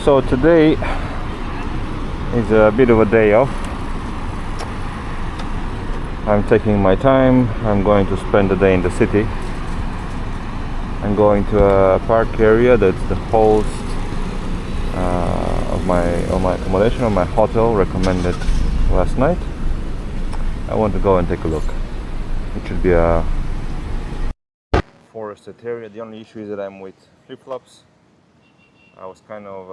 So today is a bit of a day off. I'm taking my time. I'm going to spend the day in the city. I'm going to a park area that's the host of my accommodation, of my hotel recommended last night. I want to go and take a look. It should be a forested area. The only issue is that I'm with flip-flops. I was kind of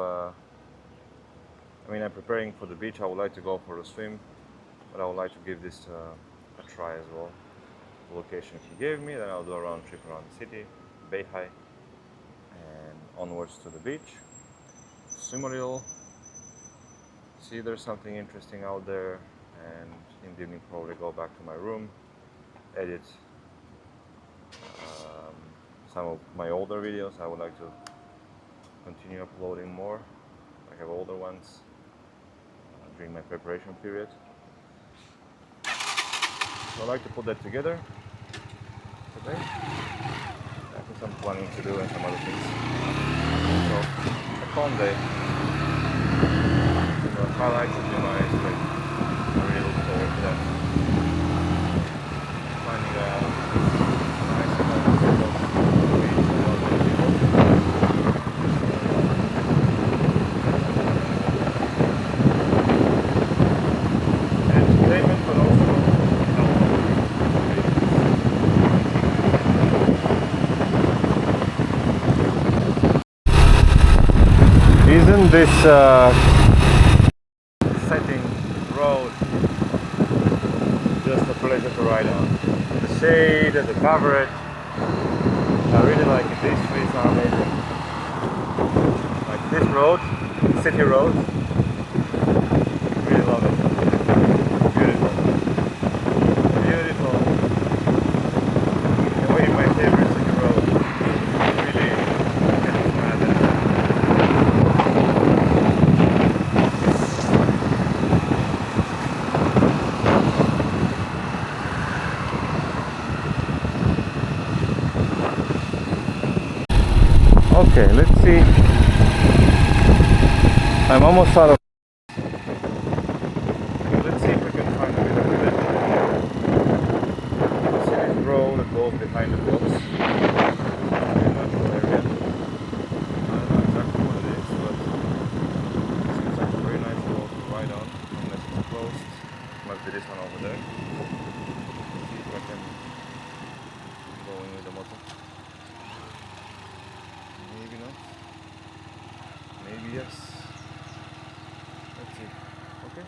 I'm preparing for the beach. I would like to go for a swim, but I would like to give this a try as well. The location he gave me, then I'll do a round trip around the city, Beihai, and onwards to the beach. Swim a little, see if there's something interesting out there, and in the evening probably go back to my room, edit some of my older videos. I would like to continue uploading more. I have older ones during my preparation period. So I'd like to put that together today. I have some planning to do and some other things. So a calm day. The highlights of my eyes, but I really look forward to that. Finding a nice entertainment, but also isn't this setting road just a pleasure to ride on? The shade and the coverage, I really like it. These trees are amazing. Like this road, city road, really love it. Beautiful. Beautiful. And way my favorite city road. Really gets mad at that. Okay, let's see. I'm almost out of. Let's see if we can find a bit of religion here. See this road that goes behind the blocks. Very natural area. I don't know exactly what it is, but it seems like a very nice road to ride on, unless it's closed. Must be this one over there. Let's see if I can go in with the motor. Maybe not. Maybe yes. Let's see. Okay.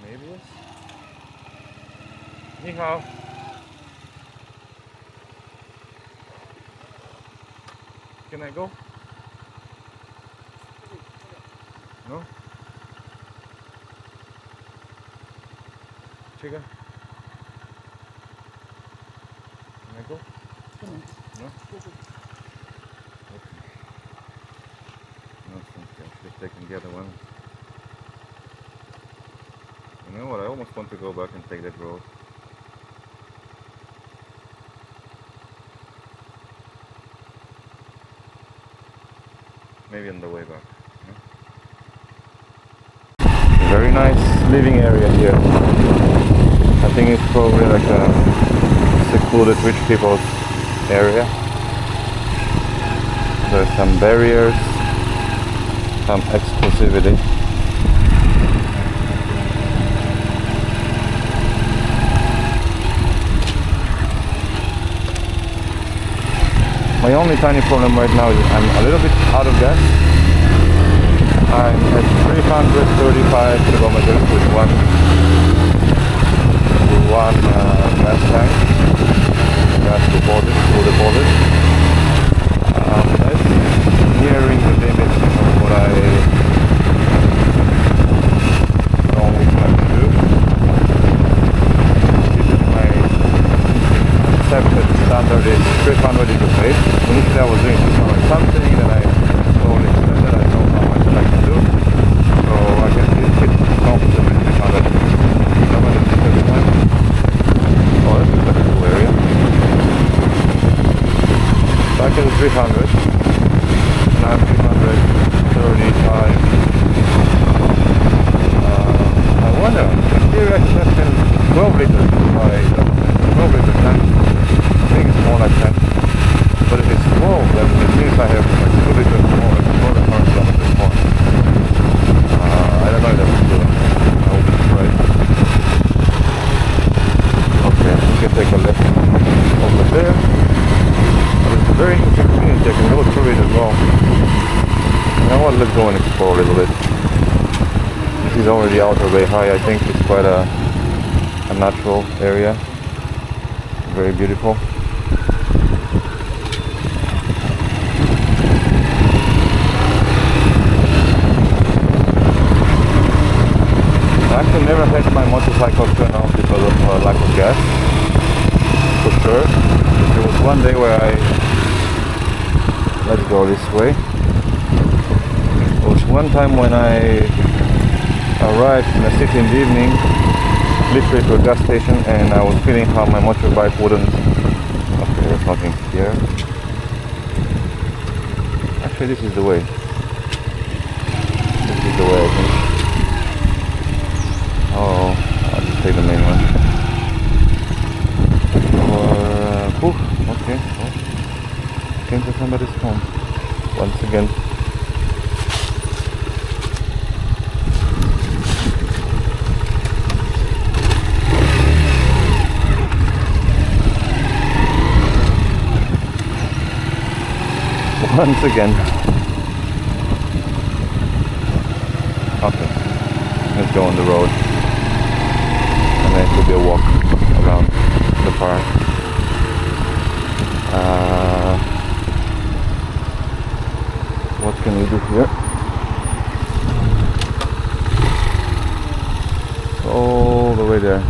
Maybe yes. Ni hao. Can I go? No? Chica? Can I go? No? Okay. No, I've taken the other one. You know what? I almost want to go back and take that road. Maybe on the way back. Yeah? Very nice living area here. I think it's probably like a secluded rich people's area. There's some barriers, some exclusivity. My only tiny problem right now is I'm a little bit out of gas. I'm at 335 kilometers with one gas tank. Gas deposit, full deposit. That's nearing the limit of what I normally plan to do. Usually my accepted standard is 300 is okay. Initially I was doing 200 something, then I slowly extended. I know how much I can do, so I can fit comfortably 300 kilometers every time. Oh, this is a cool area. Back at the 300. lap 335. I wonder, in theory I should have 12 liters by 12 liters tank. I think it's more like 10. But if it's 12, then it means I have like 2 liters more, more than 100 kilometers more. I don't know if that's true. I will be surprised. Okay, we can take a left over there. It's a very interesting community. I can go through it as well. You know what, let's go and explore a little bit. This is already outer Beihai. I think it's quite a natural area. Very beautiful. I actually never had my motorcycle turn off because of lack of gas, for sure. There was one day where let's go this way. There was one time when I arrived in a city in the evening, literally to a gas station, and I was feeling how my motorbike wouldn't. Okay, there's nothing here. Actually, this is the way. This is the way, I think. Oh, I'll just take the main one. Okay. Oh. Came to somebody's home. Once again. Once again. Okay. Let's go on the road. And then it could be a walk around the park. What can we do here? All the way there.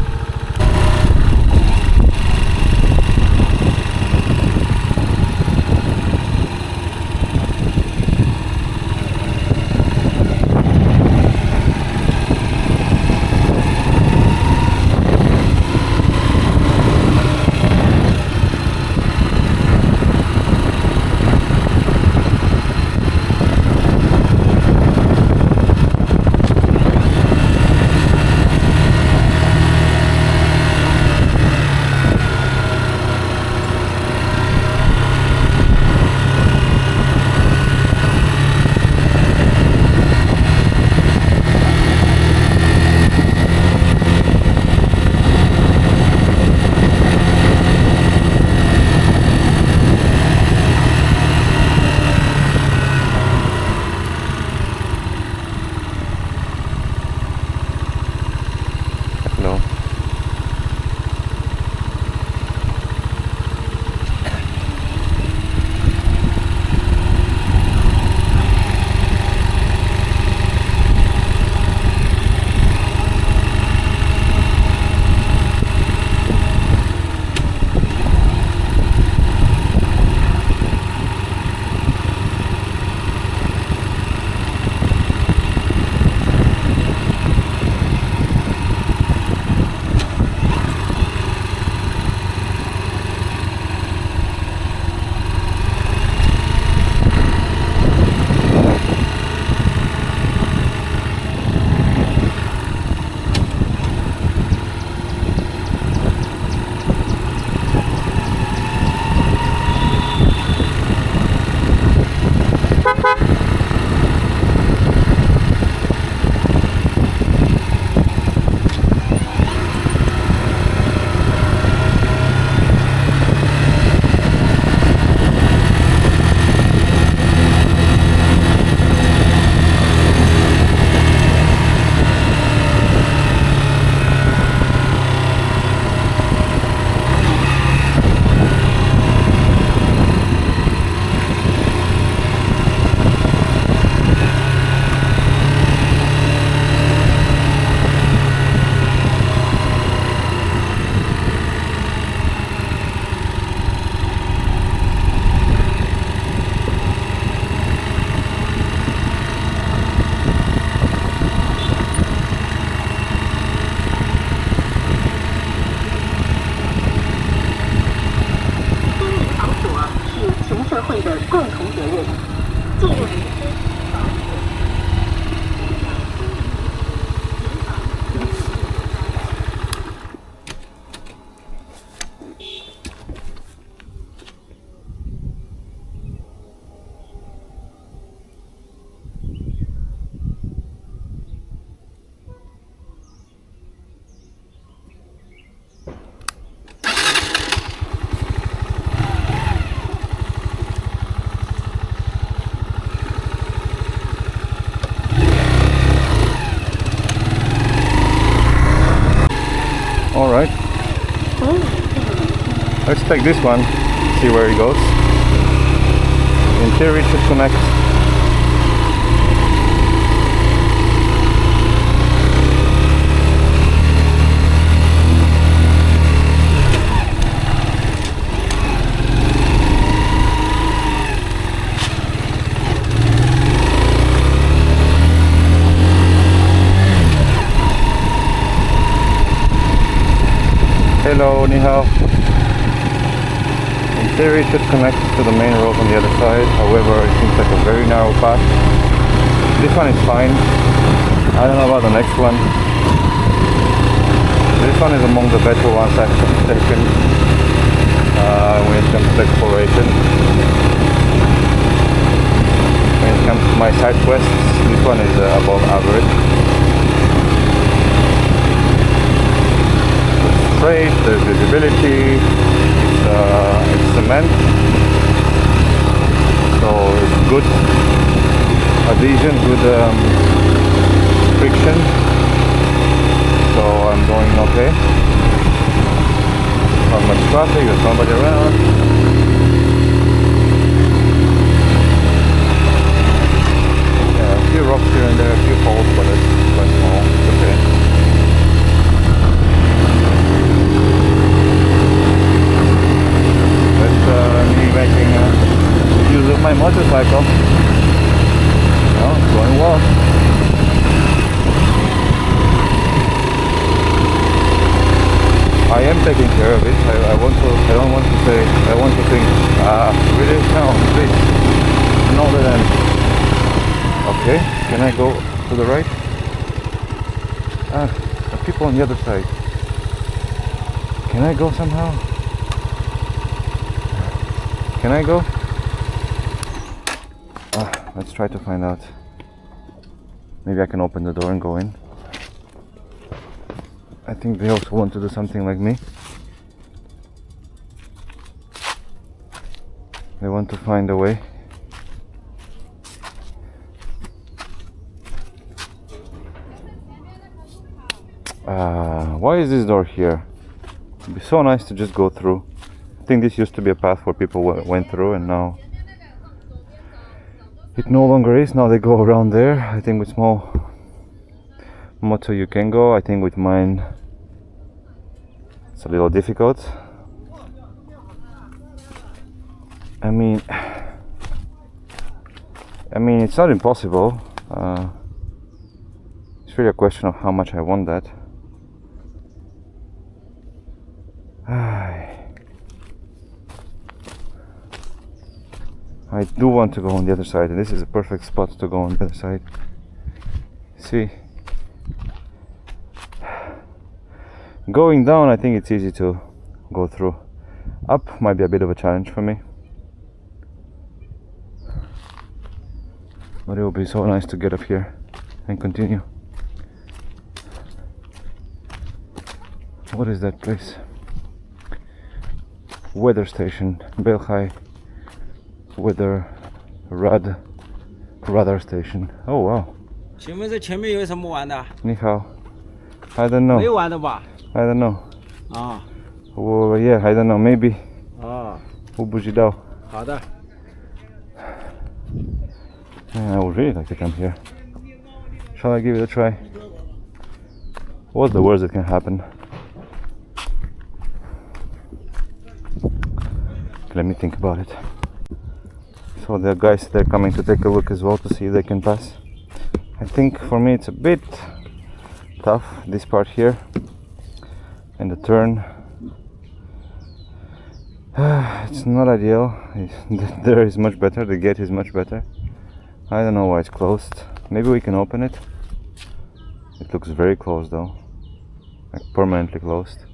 Alright, let's take this one, see where it goes. In theory it should connect. Hello, ni hao. In theory it should connect to the main road on the other side, however it seems like a very narrow path. This one is fine. I don't know about the next one. This one is among the better ones I've taken when it comes to exploration. When it comes to my side quests, this one is above average. Straight, there's visibility, it's cement, so it's good adhesion, good friction, so I'm going okay. Not much traffic, there's nobody around. Yeah, a few rocks here and there, a few holes, but it's quite small, it's okay. Me making use of my motorcycle. Well, it's going well. I am taking care of it. I don't want to say, I want to think, really? No, please. No, then. Okay, can I go to the right? There are people on the other side. Can I go somehow? Can I go? Let's try to find out. Maybe I can open the door and go in. I think they also want to do something like me. They want to find a way. Why is this door here? It'd be so nice to just go through. I think this used to be a path where people went through, and now it no longer is. Now they go around there. I think with small motor you can go. I think with mine it's a little difficult. I mean it's not impossible. It's really a question of how much I want that. I do want to go on the other side, and this is a perfect spot to go on the other side. See, going down I think it's easy to go through. Up might be a bit of a challenge for me, but it will be so nice to get up here and continue. What is that place? Weather station, Beihai weather radar station. Oh wow. 请问这前面有什么玩的？ Ni hao. I don't know. 没玩的吧？ I don't know. 啊 Well, yeah, I don't know. Maybe. 啊，我不知道. 好的。 I would really like to come here. Shall I give it a try? What's the worst that can happen? Let me think about it. So the guys, they're coming to take a look as well to see if they can pass. I think for me it's a bit tough, this part here and the turn. It's not ideal. There is much better, the gate is much better. I don't know why it's closed. Maybe we can open it. It looks very closed though, like permanently closed.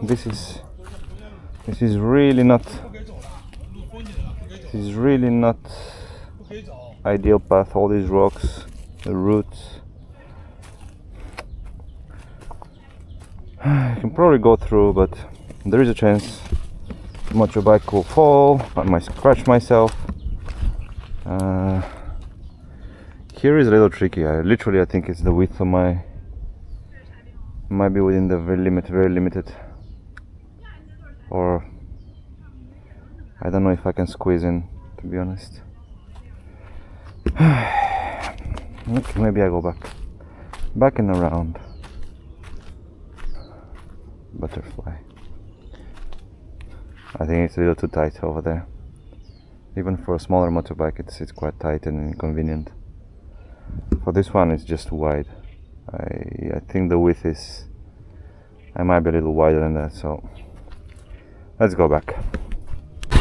This is really not ideal path. All these rocks, the roots. I can probably go through, but there is a chance the motorbike will fall. I might scratch myself. Here is a little tricky. I think it's the width of my. Might be within the very limited. Or I don't know if I can squeeze in, to be honest. Okay, maybe I go back and around. Butterfly. I think it's a little too tight over there. Even for a smaller motorbike, it's quite tight and inconvenient. For this one, it's just wide. I think the width is. I might be a little wider than that, so let's go back. Okay.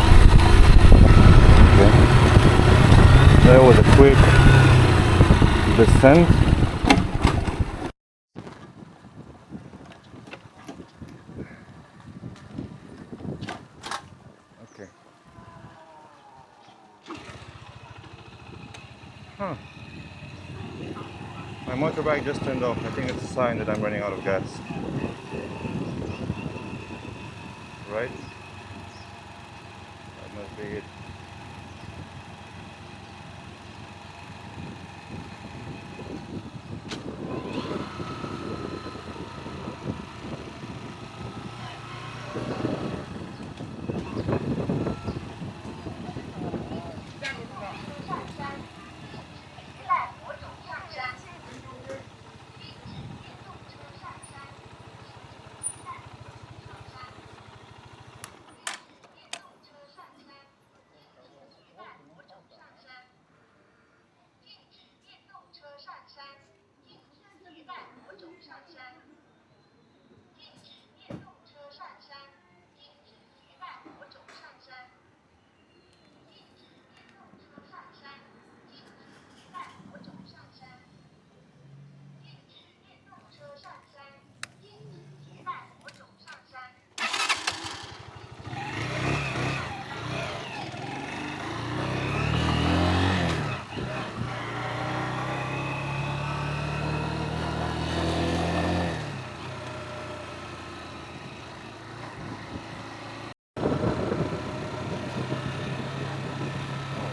That was a quick descent. Okay. Huh. My motorbike just turned off. I think it's a sign that I'm running out of gas. Right? That must be it.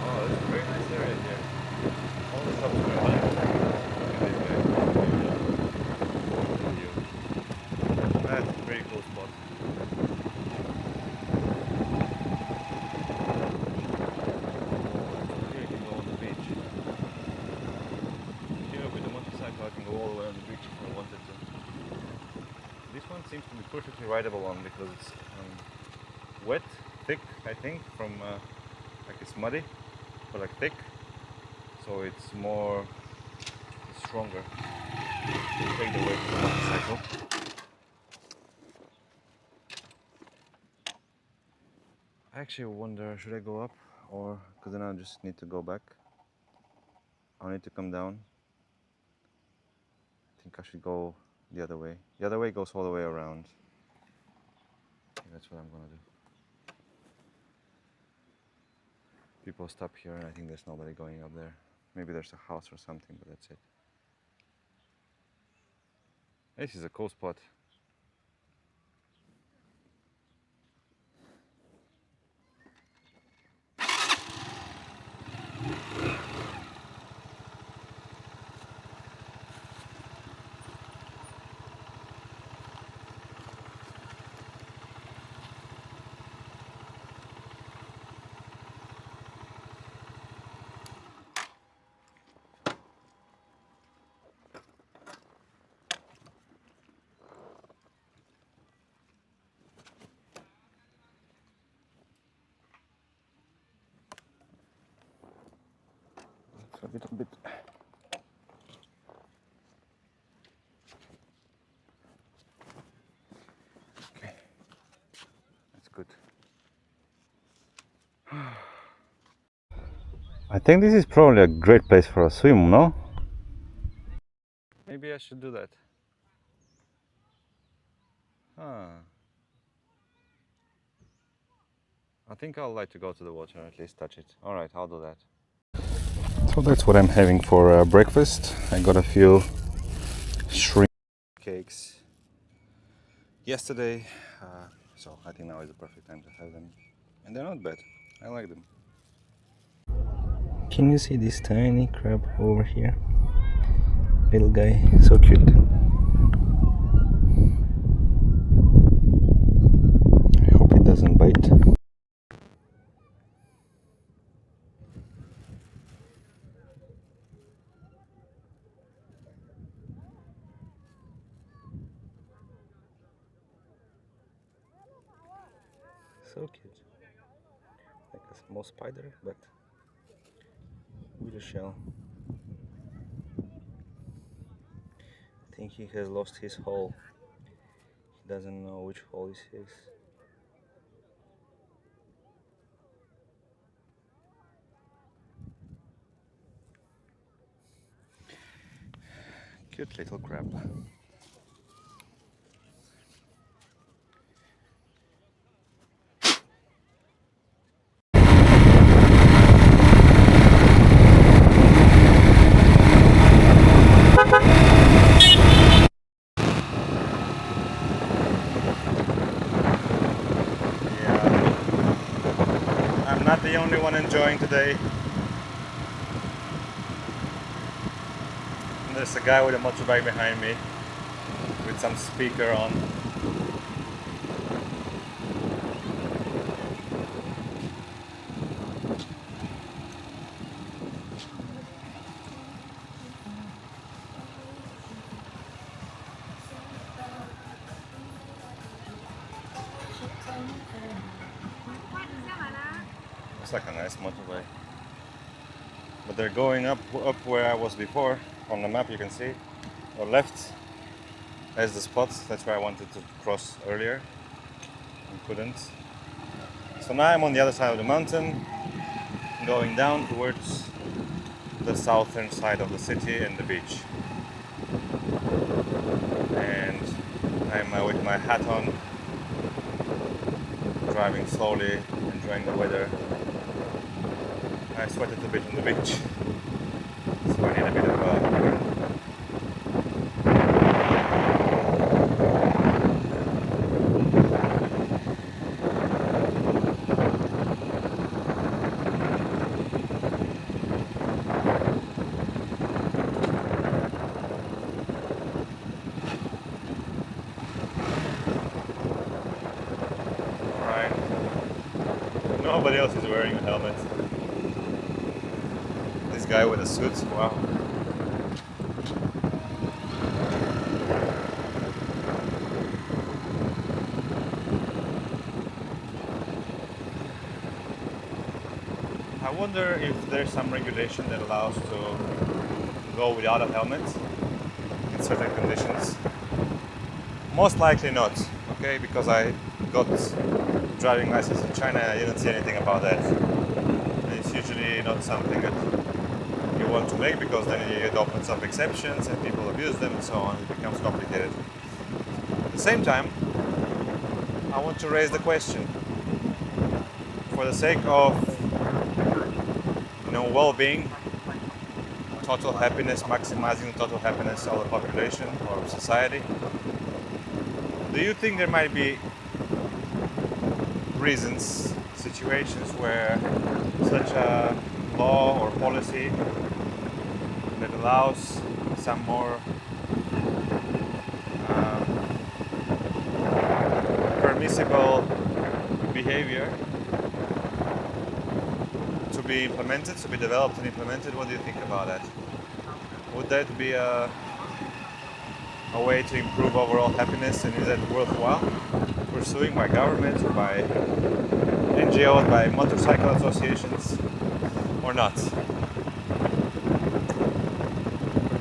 Oh, it's a very nice area here. All the stuff is very nice. That's a very cool spot. Here you can go on the beach. Here with the motorcycle I can go all the way on the beach if I wanted to. This one seems to be perfectly rideable one because it's wet, thick I think, from like it's muddy, but like thick, so it's stronger to take the weight of the motorcycle. I actually wonder, should I go up or, because then I just need to go back. I'll need to come down. I think I should go the other way. The other way goes all the way around. I think that's what I'm gonna do. People stop here and I think there's nobody going up there. Maybe there's a house or something, but that's it. This is a cool spot. It's a little bit. Okay, that's good. I think this is probably a great place for a swim, no? Maybe I should do that. Huh. I think I'll like to go to the water and at least touch it. Alright, I'll do that. So that's what I'm having for breakfast. I got a few shrimp cakes yesterday, so I think now is the perfect time to have them. And they're not bad. I like them. Can you see this tiny crab over here? Little guy, so cute. I hope it doesn't bite. So cute. Like a small spider, but with a shell. I think he has lost his hole. He doesn't know which hole is his. Cute little crab. I'm not the only one enjoying today. And there's a guy with a motorbike behind me with some speaker on. It's like a nice motorbike. But they're going up where I was before. On the map you can see. Or left as the spot. That's where I wanted to cross earlier and couldn't. So now I'm on the other side of the mountain, going down towards the southern side of the city and the beach. And I'm with my hat on, driving slowly, enjoying the weather. I sweated a bit on the beach, so I need a bit of a burn. Alright, nobody else is wearing a helmet. This guy with a suit, wow. I wonder if there's some regulation that allows to go without a helmet in certain conditions. Most likely not, okay, because I got driving license in China and I didn't see anything about that. And it's usually not something that you want to make because then it opens up exceptions and people abuse them and so on. It becomes complicated. At the same time, I want to raise the question, for the sake of well-being, total happiness, maximizing the total happiness of the population or society, do you think there might be reasons, situations where such a law or policy that allows some more permissible behavior to be implemented, to be developed and implemented? What do you think about that? Would that be a way to improve overall happiness, and is that worthwhile pursuing by governments or by NGOs, by motorcycle associations, or not?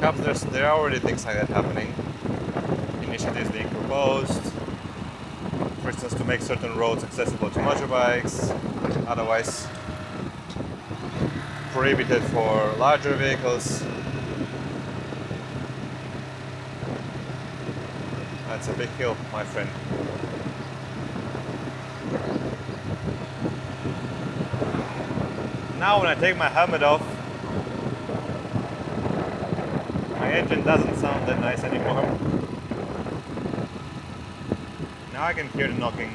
Perhaps there are already things like that happening, initiatives being proposed, for instance to make certain roads accessible to motorbikes, otherwise prohibited for larger vehicles. That's a big hill, my friend. Now when I take my helmet off, my engine doesn't sound that nice anymore. Now I can hear the knocking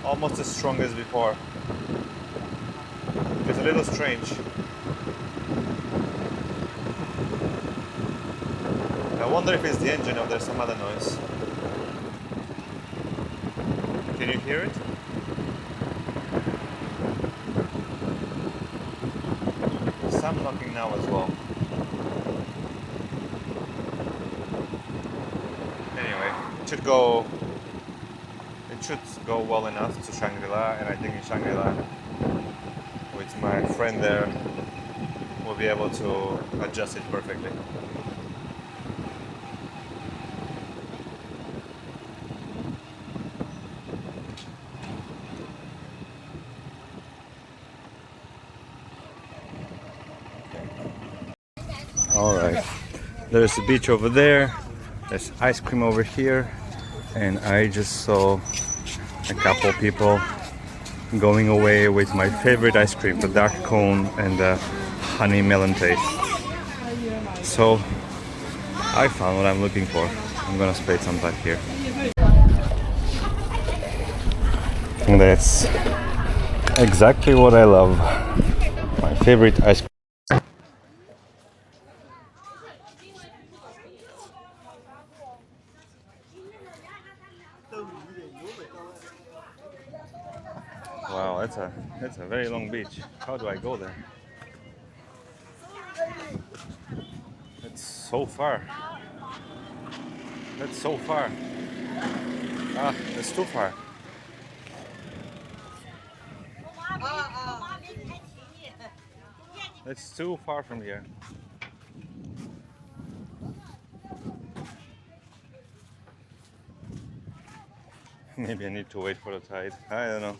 almost as strong as before. It's a little strange. I wonder if it's the engine or there's some other noise. Can you hear it? Some knocking now as well. Anyway, it should go well enough to Shangri-La, and I think in Shangri-La with my friend there we'll be able to adjust it perfectly. Alright, there's a beach over there, there's ice cream over here, and I just saw a couple people going away with my favorite ice cream, the dark cone and the honey melon taste. So I found what I'm looking for. I'm gonna spend some time here. And that's exactly what I love. My favorite ice cream. Wow, that's a very long beach. How do I go there? It's so far. That's so far. Ah, it's too far. It's too far from here. Maybe I need to wait for the tide. I don't know.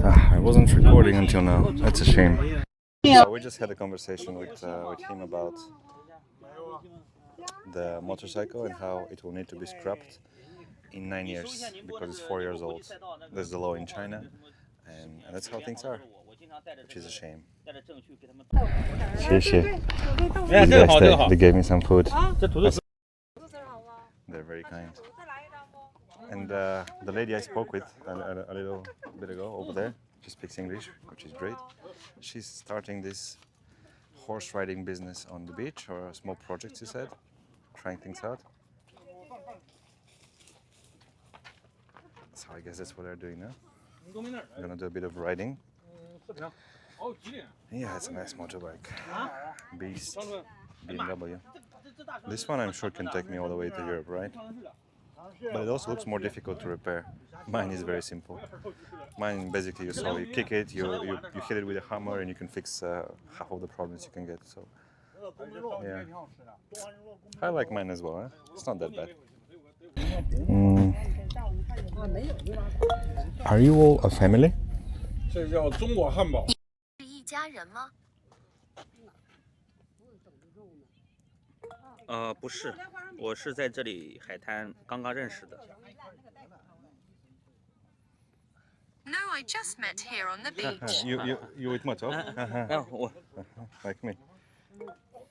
I wasn't recording until now. That's a shame. So we just had a conversation with him about the motorcycle and how it will need to be scrapped in 9 years because it's 4 years old. There's the law in China, and that's how things are, which is a shame. 谢谢. They gave me some food. They're very kind. And the lady I spoke with a little bit ago over there, she speaks English, which is great. She's starting this horse riding business on the beach, or a small project, she said, trying things out. So I guess that's what they're doing now. I'm gonna do a bit of riding. Yeah, it's a nice motorbike. Beast BMW. This one I'm sure can take me all the way to Europe, right? But it also looks more difficult to repair. Mine is very simple. Mine basically you kick it, you hit it with a hammer, and you can fix half of the problems you can get. So yeah, I like mine as well. It's not that bad. Are you all a family? 这叫中国汉堡。是一家人吗？不是，我是在这里海滩刚刚认识的。No, I just met here on the beach. You with Mato? 我 Like me.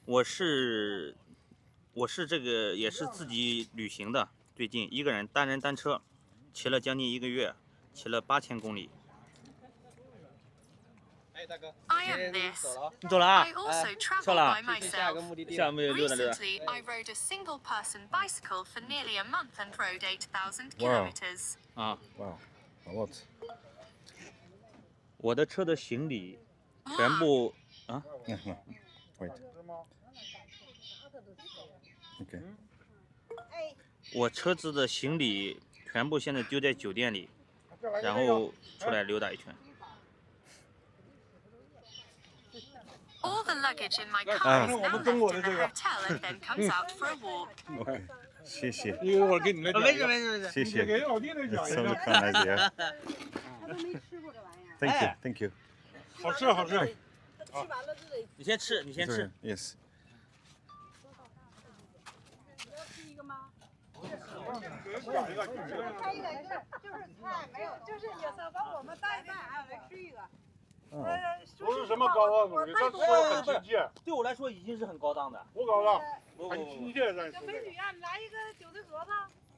我是这个也是自己旅行的，最近一个人单人单车，骑了将近1个月，骑了8000公里。I am this. 你走了啊 I？also 撤 travel 了 by。myself. 下面溜达溜达。 Recently, I rode a single-person bicycle for nearly a month and rode 8,000 Wow. kilometers. 啊， Wow, a lot. 我的车的行李全部啊， Yeah, no. Wait. Okay. 我车子的行李全部现在丢在酒店里，然后出来溜达一圈。 All the luggage in my Ah. car is now Ah. left in the hotel and then comes out for a walk. Okay. 谢谢，一会儿给你来讲。没事没事没事。谢谢。给老弟来讲 It's 一 so 下。 nice here. Thank you, thank you. 好吃好吃。你先吃，你先吃。 Yes. 讲一个，开一个就是菜没有，就是也是帮我们带来吃一个。不是什么高档东西，但是很亲切，对我来说已经是很高档的。不高档，不很亲切。但是美女啊，来一个韭菜盒子。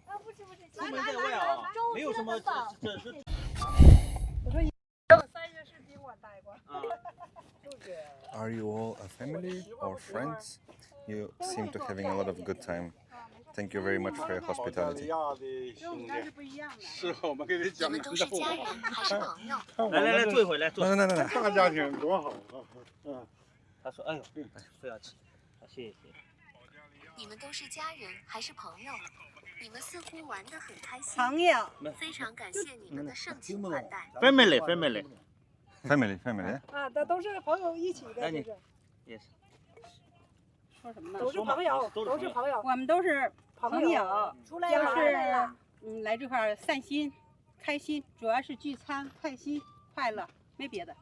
啊，不吃不吃，出门在外啊，没有什么这是。我说3月是宾馆待过。 Are you all a family or friends? You seem to having a lot of good time. Thank you very much for your 澳大利 hospitality. 亚的兄弟，是不一样的。是我们给你你讲的们都是家人还是朋友？来，坐一会儿，来坐。来，大家庭多好啊！嗯，他说：“哎呦，非要吃。”谢谢。你们都是家人还是朋友？你们似乎玩得很开心。朋友。非常感谢你们的盛情款待。 Family。 Family. 啊，都是朋友一起的，哎你就是。也是。说什么呢？都是朋友，都是朋友。我们都是朋友，出来就是玩了。来这块儿散心、开心，主要是聚餐、开心、快乐，没别的。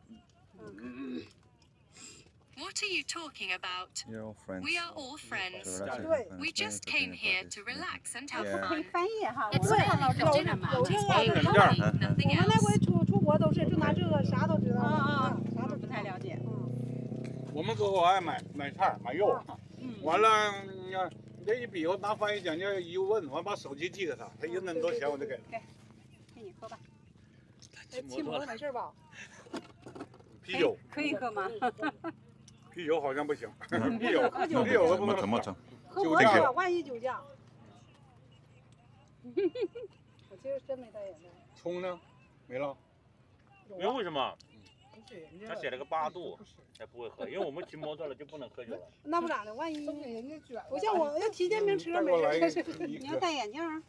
What are you talking about? You're all friends. We are all friends. Eurasia We just came here to relax and have Yeah. 可以 fun. 翻译哈， It's 我也 only 老 for 知 dinner 道嘛。 parties, 有这个 only, 我 nothing 们那回 else. 出国都是就拿这个啥都知道。啥都不太了解。我们哥我爱买菜买肉，完了你看这一比划拿翻译简介一问，完把手机寄给他，他一摁多少钱我就给他。给你喝吧。骑摩托没事吧？啤酒，可以喝吗？啤酒好像不行，嗯啤酒喝酒啤酒不能 Moto. 喝摩托万一酒驾。我其实真没戴眼镜。葱呢？没了。因为为什么？他写了个8度，才不会喝，因为我们骑摩托了就不能喝酒了。那不咋的，万一不像我要骑电瓶车没事。你要戴眼镜儿，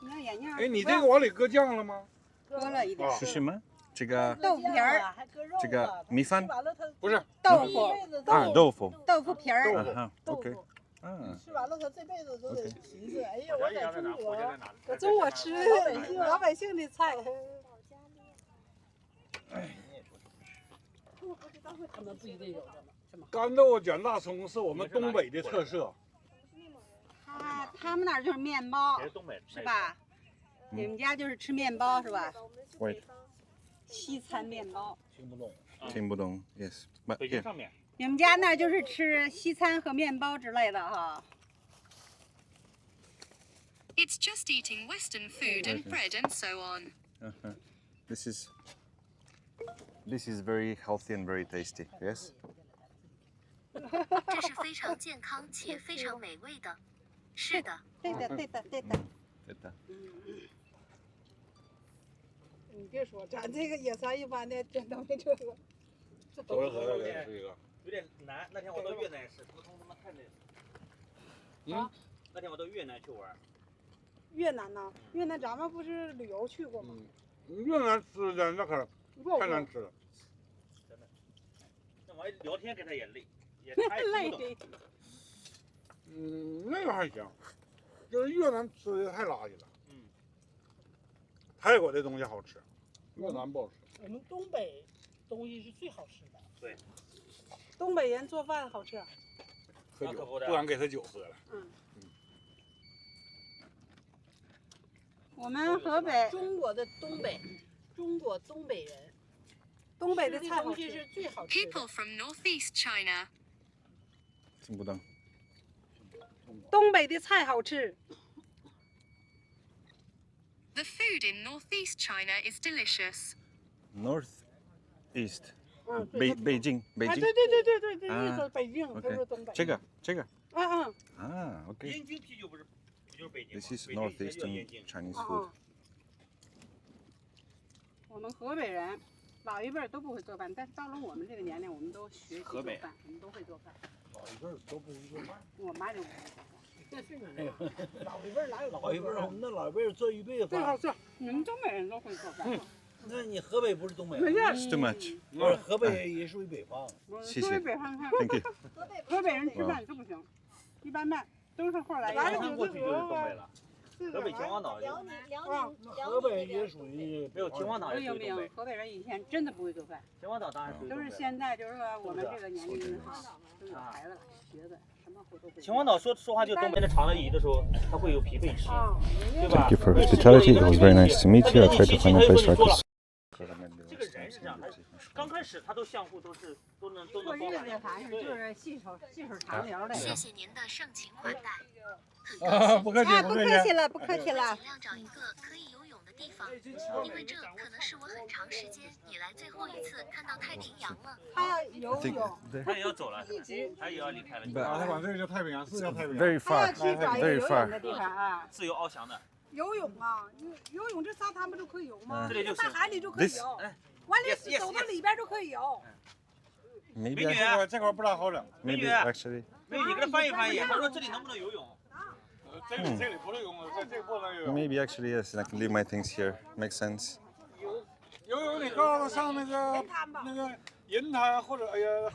你要眼镜儿。哎，你这个往里搁酱了吗？搁了一点。是什么？这个豆腐皮儿，这个米饭不是豆腐，啊，豆腐。豆腐皮儿。啊哈 ，OK。啊。吃完了，他这辈子都得寻思，哎呀，我我在中国，我中国吃老百姓的菜。他们不一定有这么。干豆卷大葱是我们东北的特色。他们那儿就是面包，是吧？嗯你们家就是吃面包是吧？ Wait. 西餐面包。听不懂。Yes. But 北京 here. 上面。你们家那儿就是吃西餐和面包之类的哈。 It's just eating Western food and bread and so on. This is very healthy and very tasty. Yes. 这是非常健康且非常美味的。是的。对的。对的。你别说，咱这个野餐一般的真都没这个。都是河的是一个。有点难，那天我到越南是沟通他妈太累了。嗯。那天我到越南去玩。越南呐，越南咱们不是旅游去过吗？越南吃的那可太难吃了。真的。那玩意聊天跟他也累，也太累了。那个还行，就是越南吃的太垃圾了。泰国的东西好吃，越南不好吃。我们东北东西是最好吃的。对。东北人做饭好吃。喝酒不敢给他酒喝了。我们河北，中国的东北，中国东北人，东北的菜东西是最好吃的。 People from northeast China. 听不懂。东北的菜好吃。 The food in northeast China is delicious. North, east. 北京，北啊，京。对对对对对，这啊意思北京，他 OK，说东北。这个，这个。嗯。啊，OK。燕京啤酒不是就是北京吗？ This is 北京才叫 northeastern 燕京。 Chinese food. 我们河北人老一辈儿都不会做饭，但是到了我们这个年龄，我们都学习做饭，我们都会做饭。老一辈儿都不会做饭。我妈就不会做饭。这是你们老一辈儿哪有老一辈儿，我们那老一辈儿做一辈子饭。最好是你们东北人都会做饭。那你河北不是东北？没事。 It's too much. 不是河北也属于北方。谢谢作为北方菜， Thank you. 河北人吃饭都不行，一般般都是后来南的。昌过去就是东北了，河北秦皇岛就河北也属于没有秦皇岛也没有没有属于东北，，河北人以前真的不会做饭，秦皇岛当然属于都是东北了。现在就是说我们这个年龄人哈，都有孩子了，学的什么活都会。秦皇岛说话就东北的长了椅的时候，它会有疲惫期，对吧 Thank you for hospitality. It was very nice to meet you. I tried to find a place where I could. 这个人是这样，他刚开始他都相互都能过日子反正就是细手长流的。谢谢您的盛情款待，啊，不客气，啊，不客气。不客气了，不客气了。尽量找一个可以游泳的地方，因为这可能是我很长时间以来最后一次看到太平洋了。他游 I think 泳， 他也要走了，他也要离开了， But- 啊，他管这个叫太平洋，是叫太平洋。 very 他要 far. 去找一个 Very 游泳 far. 的地方啊。自由翱翔的。游泳啊，游泳这沙滩不就可以游吗？这里就行大海里就可以 This- 游，哎完了 Yes, yes, 走到里边就可以游。 Maybe 美女 I, 这块不大好整， maybe 美女 actually. 没有，你给他翻译翻译，他说这里能不能游泳？这里不能游泳，这不能游泳。 Maybe actually yes. I can leave my things here. Makes sense. 游泳你告诉他上那个银滩或者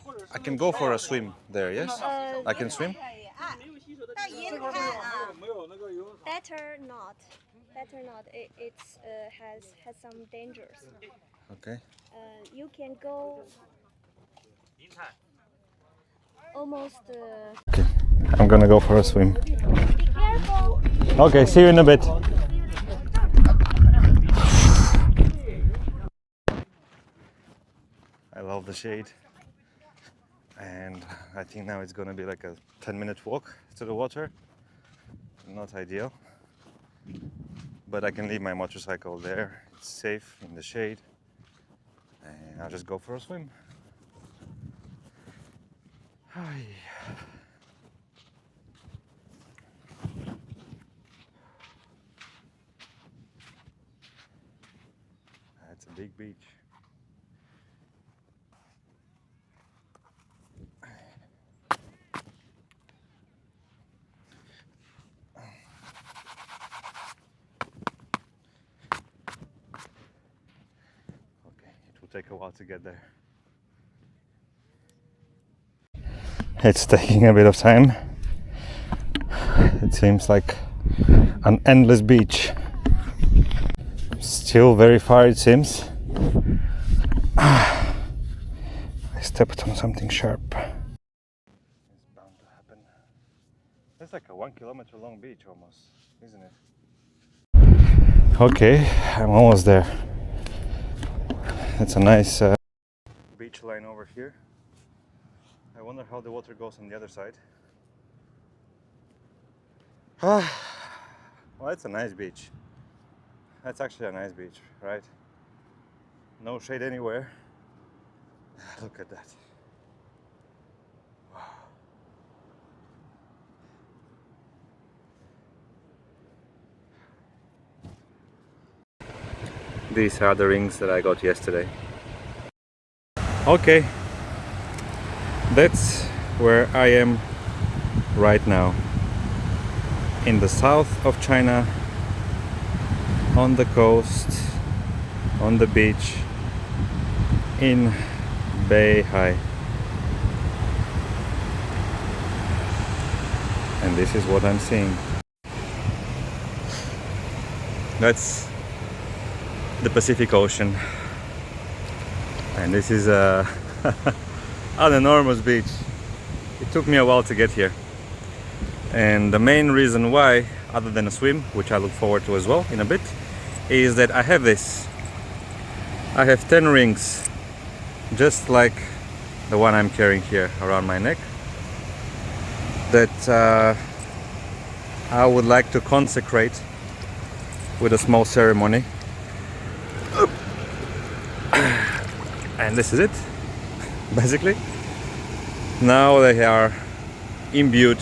或者是 I can go for a swim there. Yes. I can swim. 到银这块滩啊，没有那个游泳场。 Better not. Better not. It's has some dangers. Okay. You can go 银滩。 almost. Okay. I'm gonna go for a swim. Be careful. Okay. See you in a bit. I love the shade. And I think now it's gonna be like a 10-minute walk to the water. Not ideal. But I can leave my motorcycle there. It's safe in the shade. And I'll just go for a swim. Hi. That's a big beach. Okay, it will take a while to get there. It's taking a bit of time. It seems like an endless beach. Still very far, it seems. I stepped on something sharp. It's bound to happen. It's like a 1 kilometer long beach almost, isn't it? Okay, I'm almost there. It's a nice beach line over here. I wonder how the water goes on the other side. Well, it's a nice beach. That's actually a nice beach, right? No shade anywhere. Look at that. Wow. These are the rings that I got yesterday. Okay. That's where I am right now. In the south of China, on the coast, on the beach, in Beihai. And this is what I'm seeing. That's the Pacific Ocean. And this is an enormous beach. It took me a while to get here. And the main reason why, other than a swim, which I look forward to as well in a bit, is that I have this. I have 10 rings, just like the one I'm carrying here around my neck, that I would like to consecrate with a small ceremony. And this is it. basically. Now they are imbued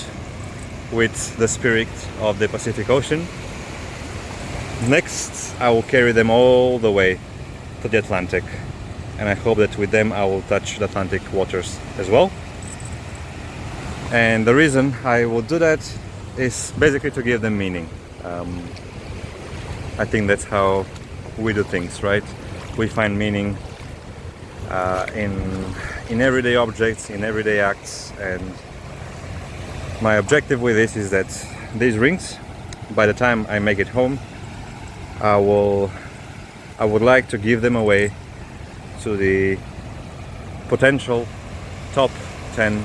with the spirit of the Pacific Ocean. Next, I will carry them all the way to the Atlantic, and I hope that with them I will touch the Atlantic waters as well. And the reason I will do that is basically to give them meaning. I think that's how we do things, right? We find meaning in everyday objects, in everyday acts, and my objective with this is that these rings, by the time I make it home, I would like to give them away to the potential top 10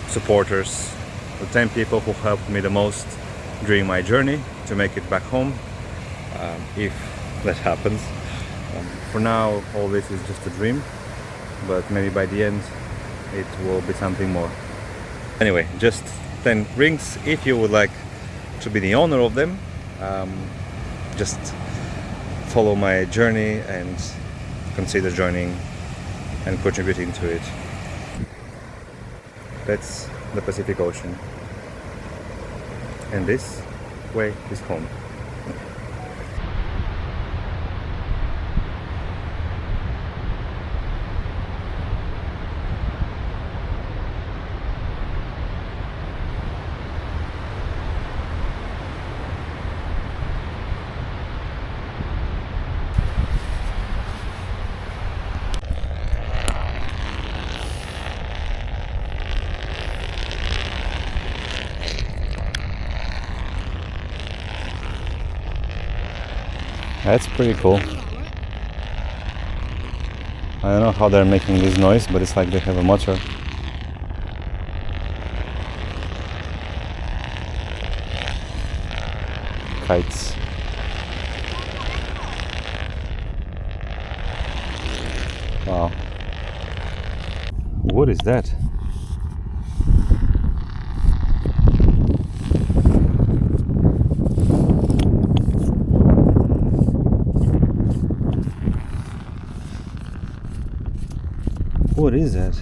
supporters, the 10 people who helped me the most during my journey to make it back home, if that happens. For now, all this is just a dream, but maybe by the end it will be something more. Anyway, just 10 rings. If you would like to be the owner of them, just follow my journey and consider joining and contributing to it. That's the Pacific Ocean, and this way is home. That's pretty cool. I don't know how they're making this noise, but it's like they have a motor. Kites. Wow. What is that? What is that?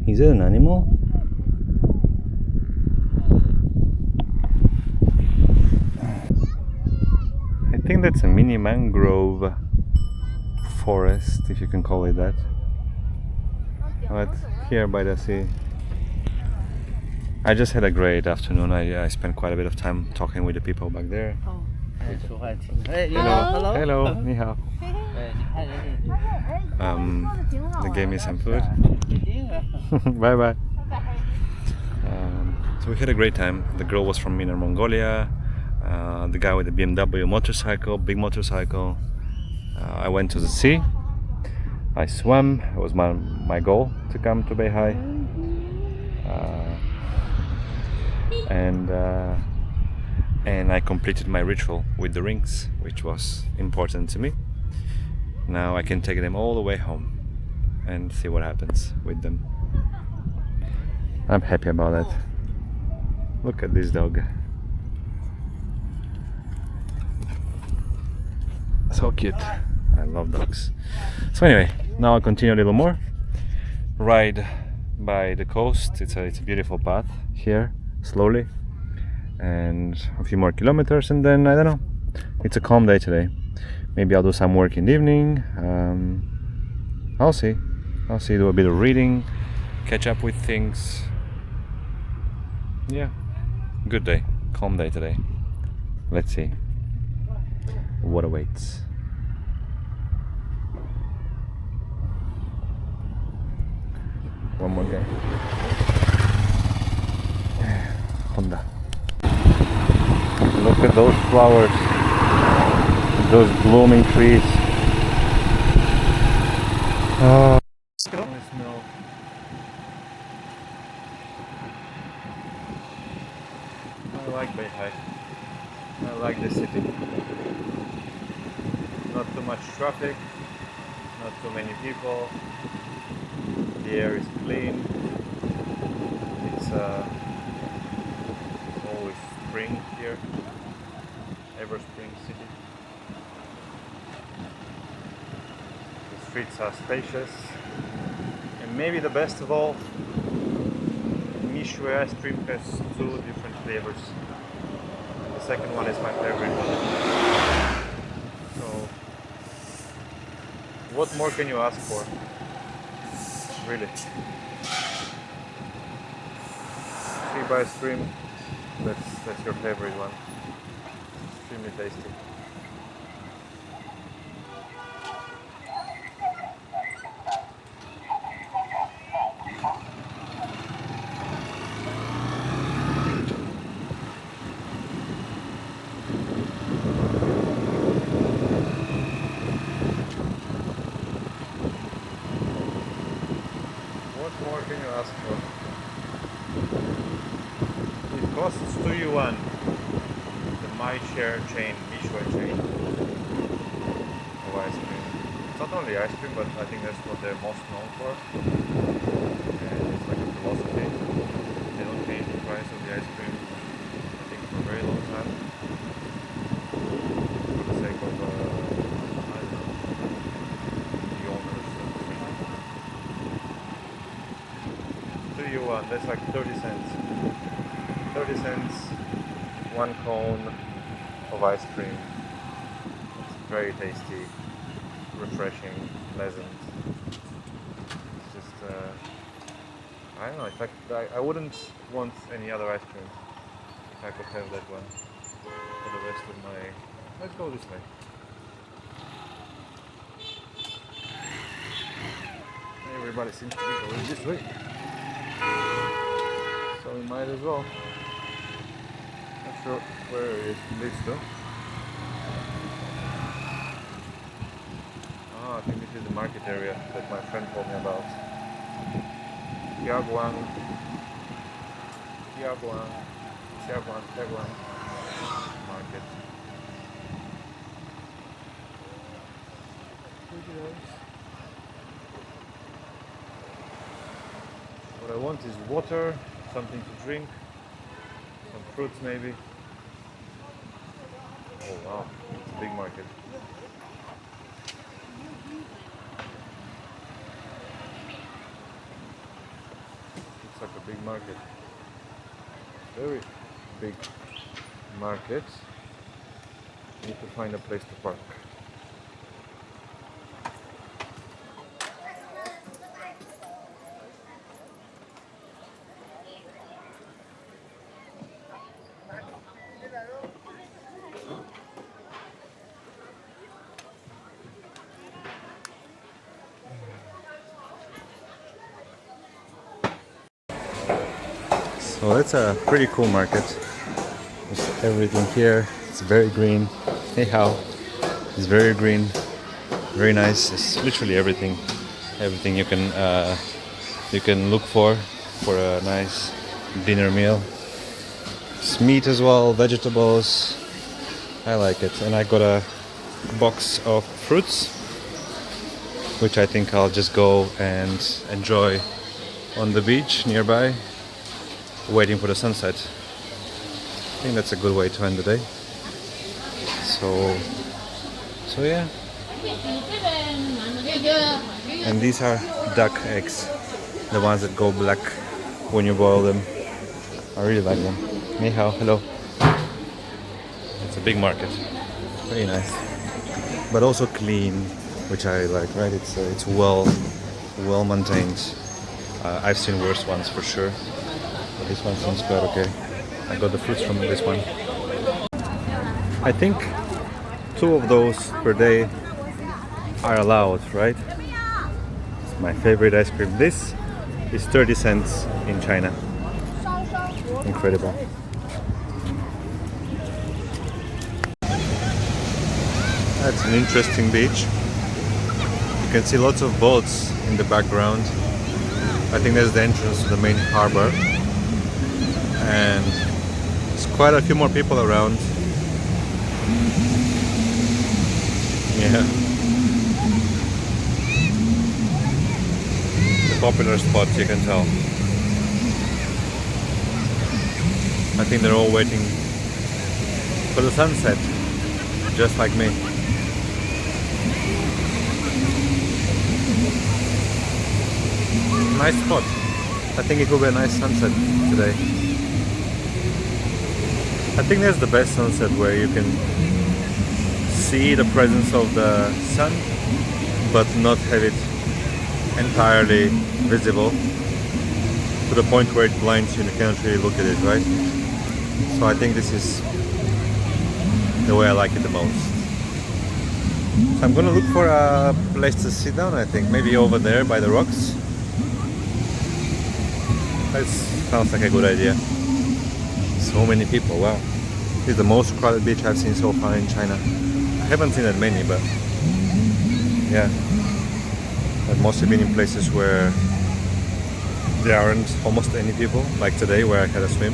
Is it an animal? I think that's a mini mangrove forest, if you can call it that. But here by the sea. I just had a great afternoon. I spent quite a bit of time talking with the people back there. Hello, 你好. They gave me some food. Bye bye. So we had a great time. The girl was from Inner Mongolia. The guy with the BMW motorcycle, big motorcycle. I went to the sea. I swam. It was my goal to come to Beihai. And I completed my ritual with the rings, which was important to me. Now I can take them all the way home and see what happens with them. I'm happy about that. Look at this dog. So cute. I love dogs. So anyway, now I'll continue a little more. Ride by the coast. It's a beautiful path here, slowly. And a few more kilometers, and then I don't know. It's a calm day today. Maybe I'll do some work in the evening. I'll see. Do a bit of reading, catch up with things. Yeah, good day, calm day today. Let's see what awaits. One more guy. Honda. Look at those flowers, those blooming trees. Oh. I like Beihai. I like the city. Not too much traffic, not too many people. The air is clean. It's always spring here. Ever spring city. The streets are spacious. And maybe the best of all, Mishui ice cream has 2 different flavors. The second one is my favorite. So, what more can you ask for? Really. Cheap ice cream, that's your favorite one. Extremely tasty. What more can you ask for? It costs 2 yuan. The My Share chain, Mishui chain of ice cream. It's not only ice cream, but I think that's what they're most known for. And it's like a philosophy. They don't change the price of the ice cream, I think, for a very long time. For the sake of, I don't know, the owners of the thing. 2 yuan, that's like 30 cents. 30 cents, 1 cone of ice cream. It's very tasty, refreshing, pleasant. It's just, I don't know, in fact, I wouldn't want any other ice cream if I could have that one for the rest of my... Let's go this way. Everybody seems to be going this way. So we might as well. Not sure where it leads though. Ah, I think this is the market area that my friend told me about. Tiaguan market. What I want is water, something to drink, some fruits maybe. Oh wow, it's a big market. Looks like a big market. Very big market. Need to find a place to park. So it's a pretty cool market. There's everything here. It's very green. Hey how? It's very green. Very nice. It's literally everything. Everything you can look for a nice dinner meal. It's meat as well, vegetables. I like it. And I got a box of fruits, which I think I'll just go and enjoy on the beach nearby, waiting for the sunset. I think that's a good way to end the day. So yeah. And these are duck eggs, the ones that go black when you boil them. I really like them. Ni hao, hello. It's a big market, very nice, but also clean, which I like. Right? It's well maintained. I've seen worse ones for sure. But this one seems quite okay. I got the fruits from this one. I think 2 of those per day are allowed, right? It's my favorite ice cream. This is 30 cents in China. Incredible. That's an interesting beach. You can see lots of boats in the background. I think that's the entrance to the main harbor. And there's quite a few more people around. Yeah. The popular spot, you can tell. I think they're all waiting for the sunset, just like me. Nice spot. I think it will be a nice sunset today. I think that's the best sunset, where you can see the presence of the sun but not have it entirely visible to the point where it blinds you and you cannot really look at it, right? So I think this is the way I like it the most. So I'm gonna look for a place to sit down, I think. Maybe over there by the rocks. That sounds like a good idea. So many people, wow. This is the most crowded beach I've seen so far in China. I haven't seen that many, but yeah. I've mostly been in places where there aren't almost any people, like today where I had a swim.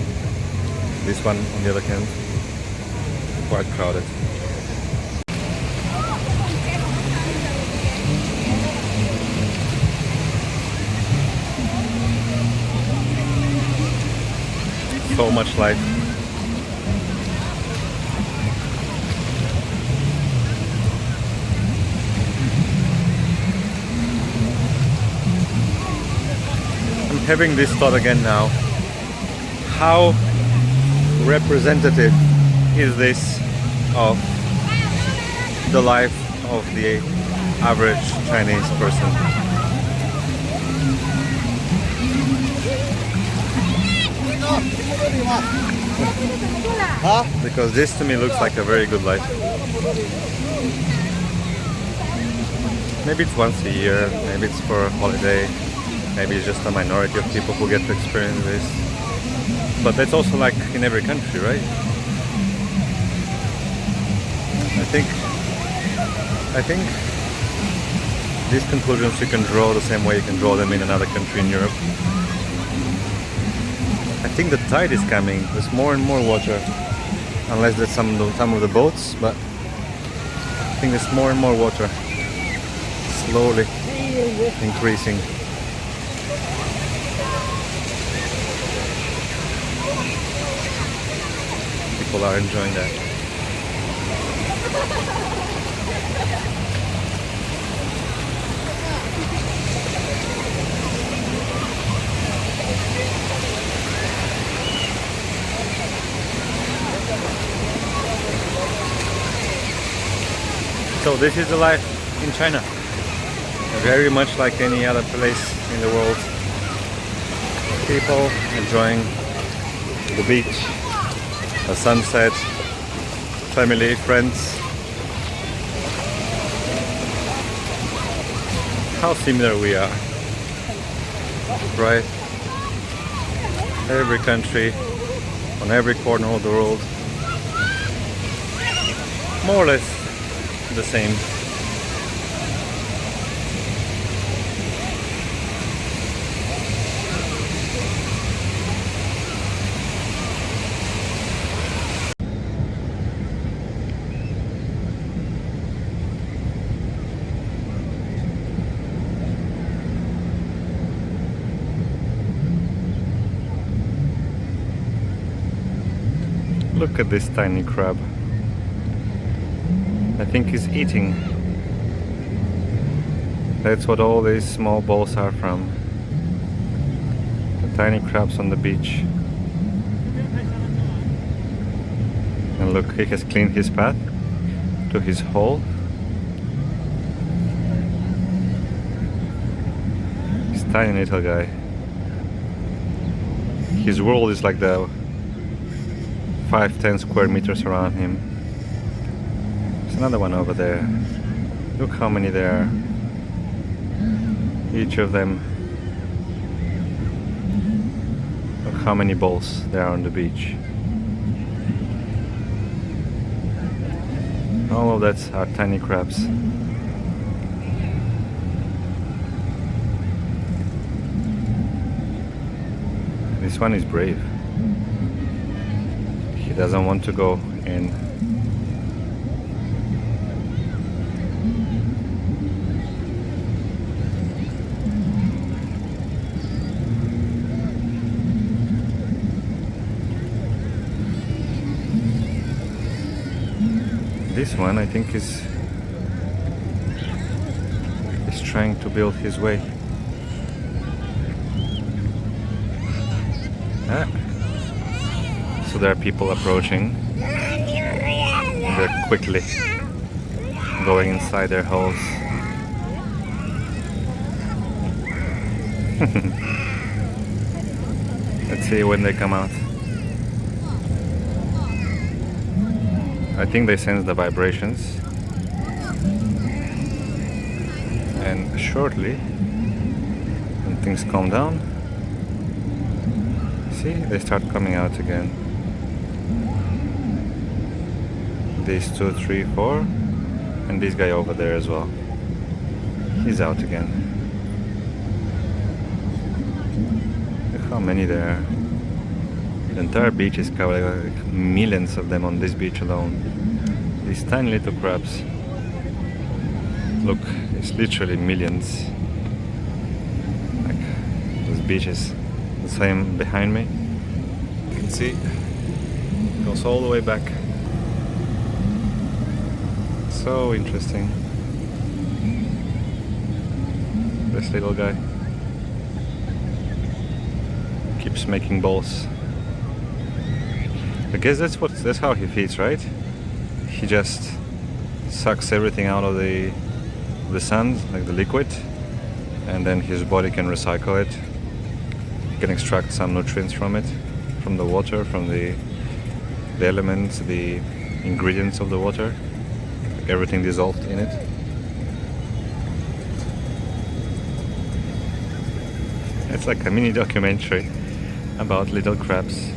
This one, on the other hand, quite crowded. So much life. I'm having this thought again now. How representative is this of the life of the average Chinese person? Because this to me looks like a very good life. Maybe it's once a year, maybe it's for a holiday, maybe it's just a minority of people who get to experience this. But that's also like in every country, right? I think these conclusions you can draw the same way you can draw them in another country in Europe. I think the tide is coming. There's more and more water, unless there's some of the boats. But I think there's more and more water, slowly increasing. People are enjoying that. So this is the life in China, very much like any other place in the world. People enjoying the beach, the sunset, family, friends. How similar we are, right? Every country, on every corner of the world, more or less the same. Look at this tiny crab. I think he's eating. That's what all these small balls are from. The tiny crabs on the beach. And look, he has cleaned his path to his hole. He's a tiny little guy. His world is like the 5-10 square meters around him. There's another one over there. Look how many there are. Each of them. Look how many balls there are on the beach. All of that are tiny crabs. This one is brave. He doesn't want to go in. This one, I think, is trying to build his way. Ah. So there are people approaching. And they're quickly going inside their holes. Let's see when they come out. I think they sense the vibrations. And shortly, when things calm down, see, they start coming out again. These 2, 3, 4, and this guy over there as well. He's out again. Look how many there are. The entire beach is covered, like millions of them on this beach alone. These tiny little crabs. Look, it's literally millions. Like those beaches. The same behind me. You can see it goes all the way back. So interesting. This little guy keeps making balls. I guess that's how he feeds, right? He just sucks everything out of the sand, like the liquid, and then his body can recycle it. He can extract some nutrients from it, from the water, from the elements, the ingredients of the water, like everything dissolved in it. It's like a mini documentary about little crabs.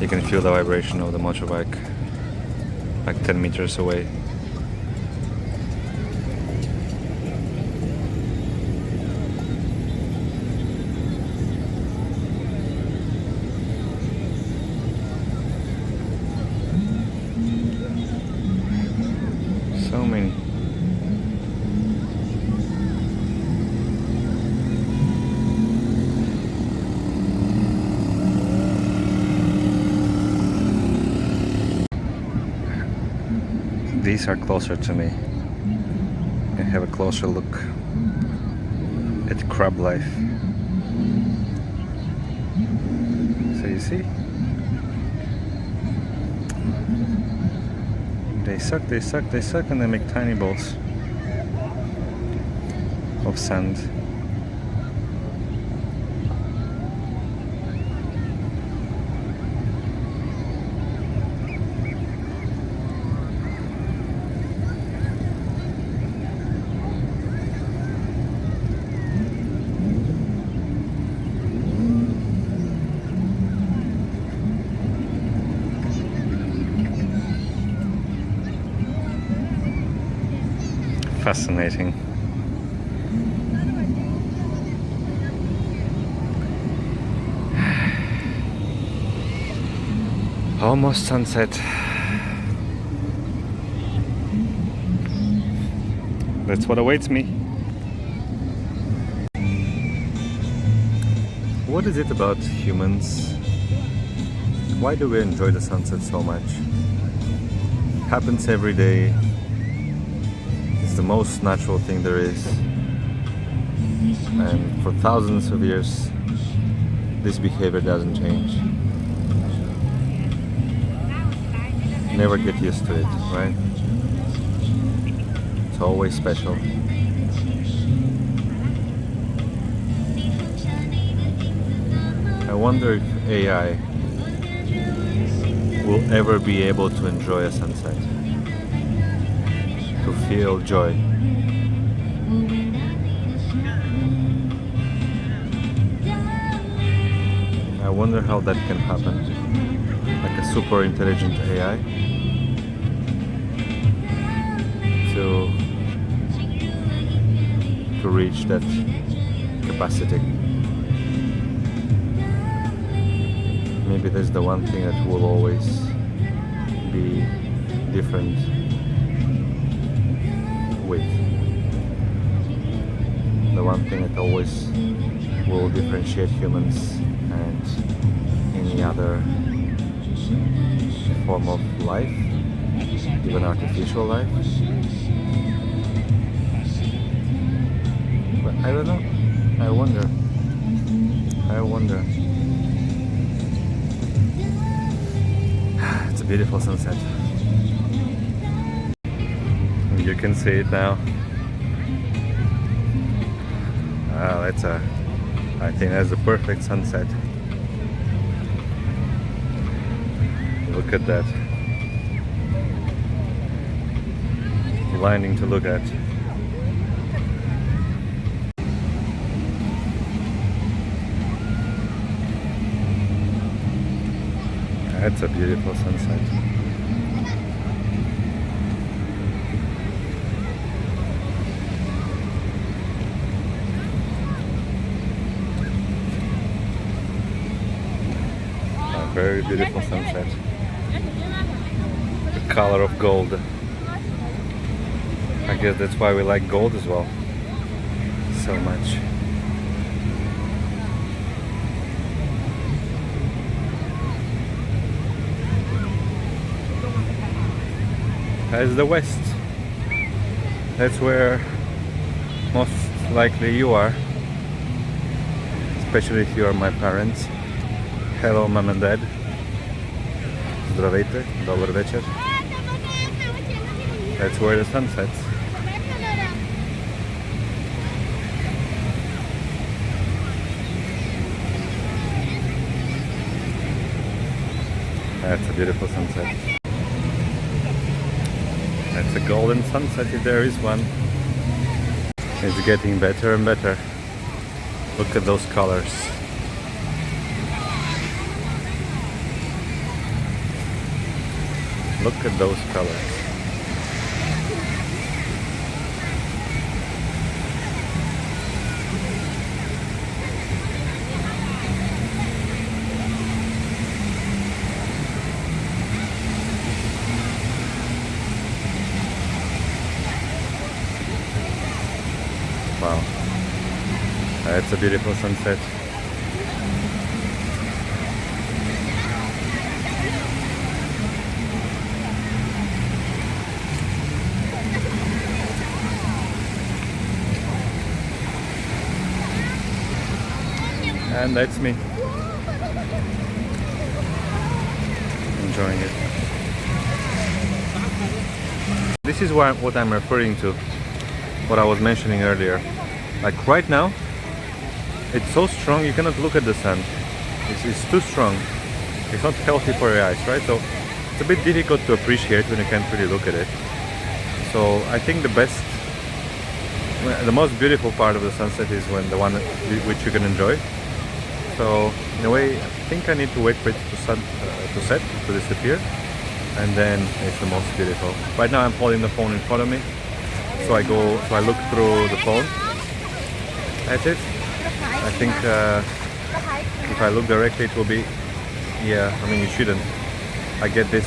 You can feel the vibration of the motorbike like 10 meters away. So many. These are closer to me. I have a closer look at crab life. So you see? They suck, they suck, they suck, and they make tiny balls of sand. Fascinating. Almost sunset. That's what awaits me. What is it about humans? Why do we enjoy the sunset so much? It happens every day. It's the most natural thing there is, and for thousands of years this behavior doesn't change. Never get used to it, right? It's always special. I wonder if AI will ever be able to enjoy a sunset, to feel joy. I wonder how that can happen. Like a super intelligent AI to reach that capacity. Maybe that's the one thing that will always be different with. The one thing that always will differentiate humans and any other form of life, even artificial life. But I don't know. I wonder. It's a beautiful sunset. You can see it now. Wow, I think that's a perfect sunset. Look at that. Blinding to look at. That's a beautiful sunset. A very beautiful sunset. The color of gold. I guess that's why we like gold as well so much. That's the west. That's where most likely you are, especially if you are my parents. Hello, mom and dad. Здравейте, добър вечер. That's where the sun sets. That's a beautiful sunset. That's a golden sunset if there is one. It's getting better and better. Look at those colors. Look at those colors. Wow, that's a beautiful sunset. And that's me, enjoying it. This is what I'm referring to, what I was mentioning earlier. Like right now, it's so strong you cannot look at the sun. It's too strong. It's not healthy for your eyes, right? So it's a bit difficult to appreciate when you can't really look at it. So I think the most beautiful part of the sunset is when the one which you can enjoy. So in a way, I think I need to wait for it to set, to disappear, and then it's the most beautiful. Right now I'm holding the phone in front of me, so I look through the phone at it. I think if I look directly it will be, yeah, I mean you shouldn't. I get this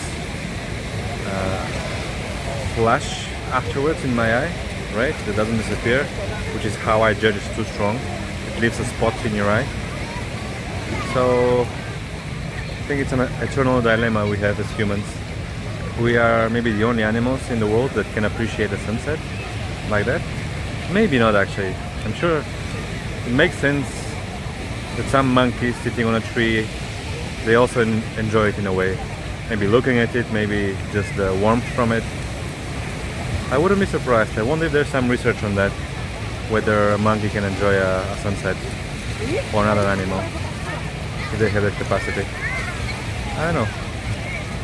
flash afterwards in my eye, right? That doesn't disappear, which is how I judge it's too strong. It leaves a spot in your eye. So I think it's an eternal dilemma we have as humans. We are maybe the only animals in the world that can appreciate a sunset like that. Maybe not actually. I'm sure it makes sense that some monkeys sitting on a tree, they also enjoy it in a way. Maybe looking at it, maybe just the warmth from it. I wouldn't be surprised. I wonder if there's some research on that, whether a monkey can enjoy a sunset or another animal, if they have that capacity. I don't know.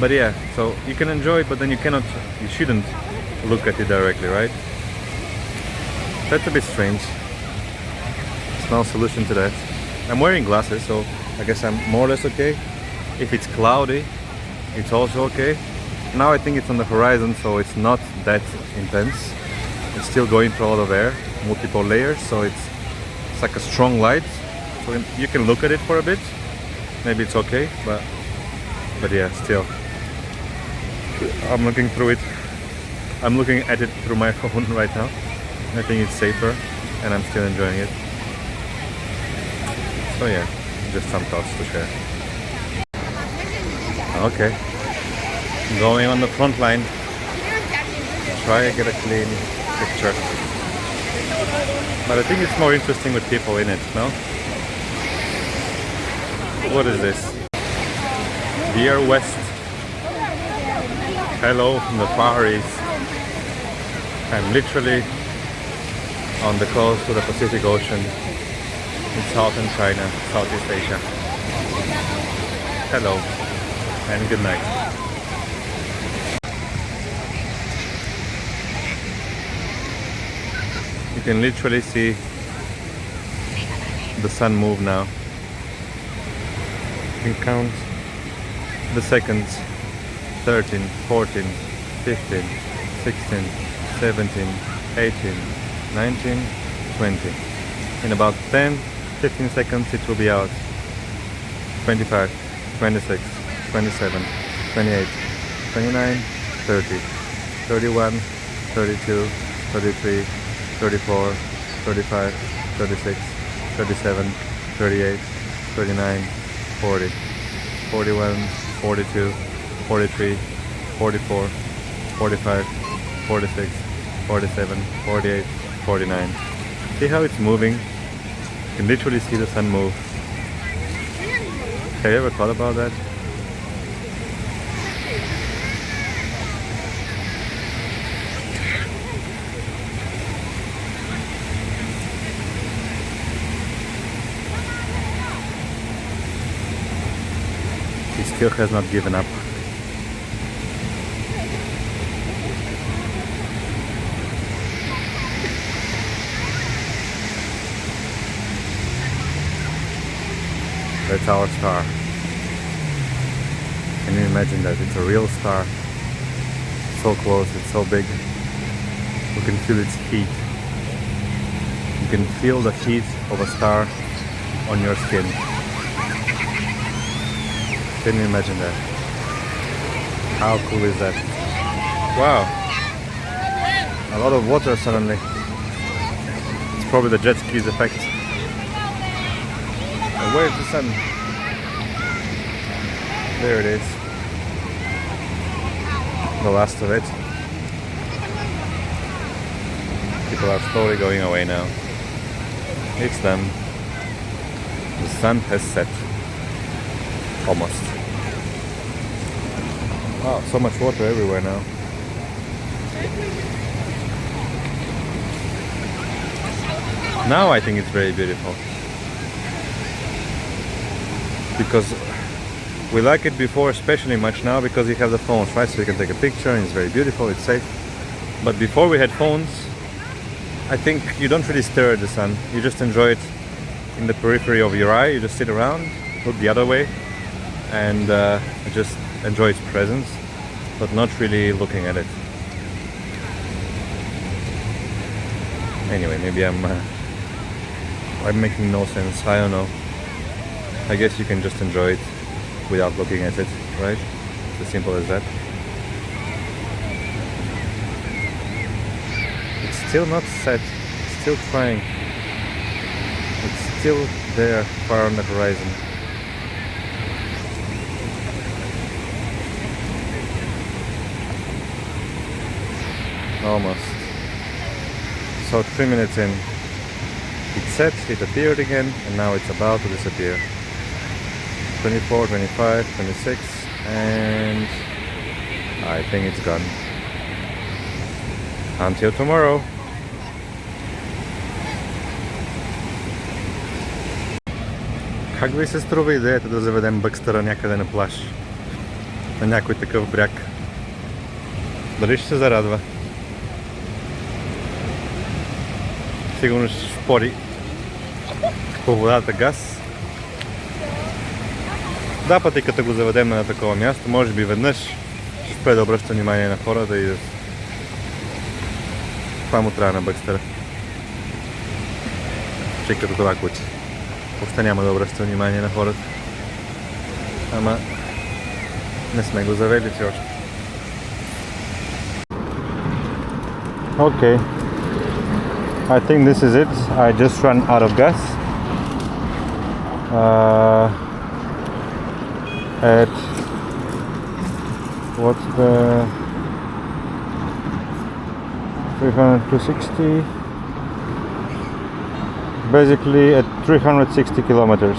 But yeah, so you can enjoy it, but then you shouldn't look at it directly, right? That's a bit strange. There's no solution to that. I'm wearing glasses, so I guess I'm more or less okay. If it's cloudy, it's also okay. Now I think it's on the horizon, so it's not that intense. It's still going through a lot of air, multiple layers, so it's like a strong light. So you can look at it for a bit. Maybe it's okay, but yeah, still. I'm looking through it. I'm looking at it through my phone right now. I think it's safer, and I'm still enjoying it. So yeah, just some thoughts to share. Okay, going on the front line. Try to get a clean picture. But I think it's more interesting with people in it, no? What is this? Dear West. Hello from the Far East. I'm literally on the coast of the Pacific Ocean in southern China, Southeast Asia. Hello and good night. You can literally see the sun move now. You can count the seconds. 13, 14, 15, 16, 17, 18, 19, 20. In about 10, 15 seconds it will be out. 25, 26, 27, 28, 29, 30, 31, 32, 33, 34, 35, 36, 37, 38, 39, 40, 41, 42, 43, 44, 45, 46, 47, 48, 49. See how it's moving? You can literally see the sun move. Have you ever thought about that? He still has not given up. That's our star. Can you imagine that? It's a real star. So close, it's so big. You can feel its heat. You can feel the heat of a star on your skin. Can you imagine that? How cool is that? Wow! A lot of water suddenly. It's probably the jet skis effect. Where's the sun? There it is. The last of it. People are slowly going away now. It's done. The sun has set. Almost. Wow, so much water everywhere now. Now I think it's very beautiful. Because we like it before, especially much now, because you have the phones, right? So you can take a picture and it's very beautiful, it's safe. But before we had phones, I think you don't really stare at the sun. You just enjoy it in the periphery of your eye. You just sit around, look the other way, and just enjoy its presence, but not really looking at it. Anyway, maybe I'm making no sense. I don't know. I guess you can just enjoy it without looking at it, right? It's as simple as that. It's still not set. It's still trying. It's still there, far on the horizon. Almost. So 3 minutes in. It set, it appeared again, and now it's about to disappear. 24, 25, 26, and I think it's gone. Until tomorrow. Как ви се струва идеята да заведем Бъкстъра някъде на плаж? На някой такъв бряг? Дали ще се зарадва? Сигурно ще спори по водата газ. Да, пъти като го заведем на такова място, може би веднъж ще спре да обръща внимание на хората и да... Това му трябва на Бъкстъра. Че като това куче. Въобще няма да обръща внимание на хората. Ама не сме го завели все още. Okay. I think this is it. I just ran out of gas. At what's the 300 to 60, basically at 360 kilometers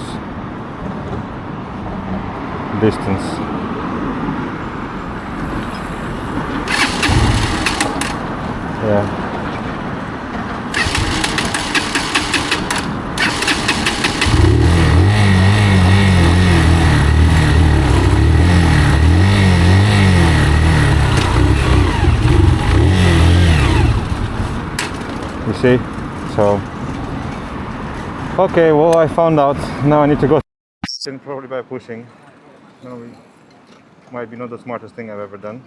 distance. Yeah. You see? So okay, well, I found out. Now I need to go. Probably by pushing. No, might be not the smartest thing I've ever done.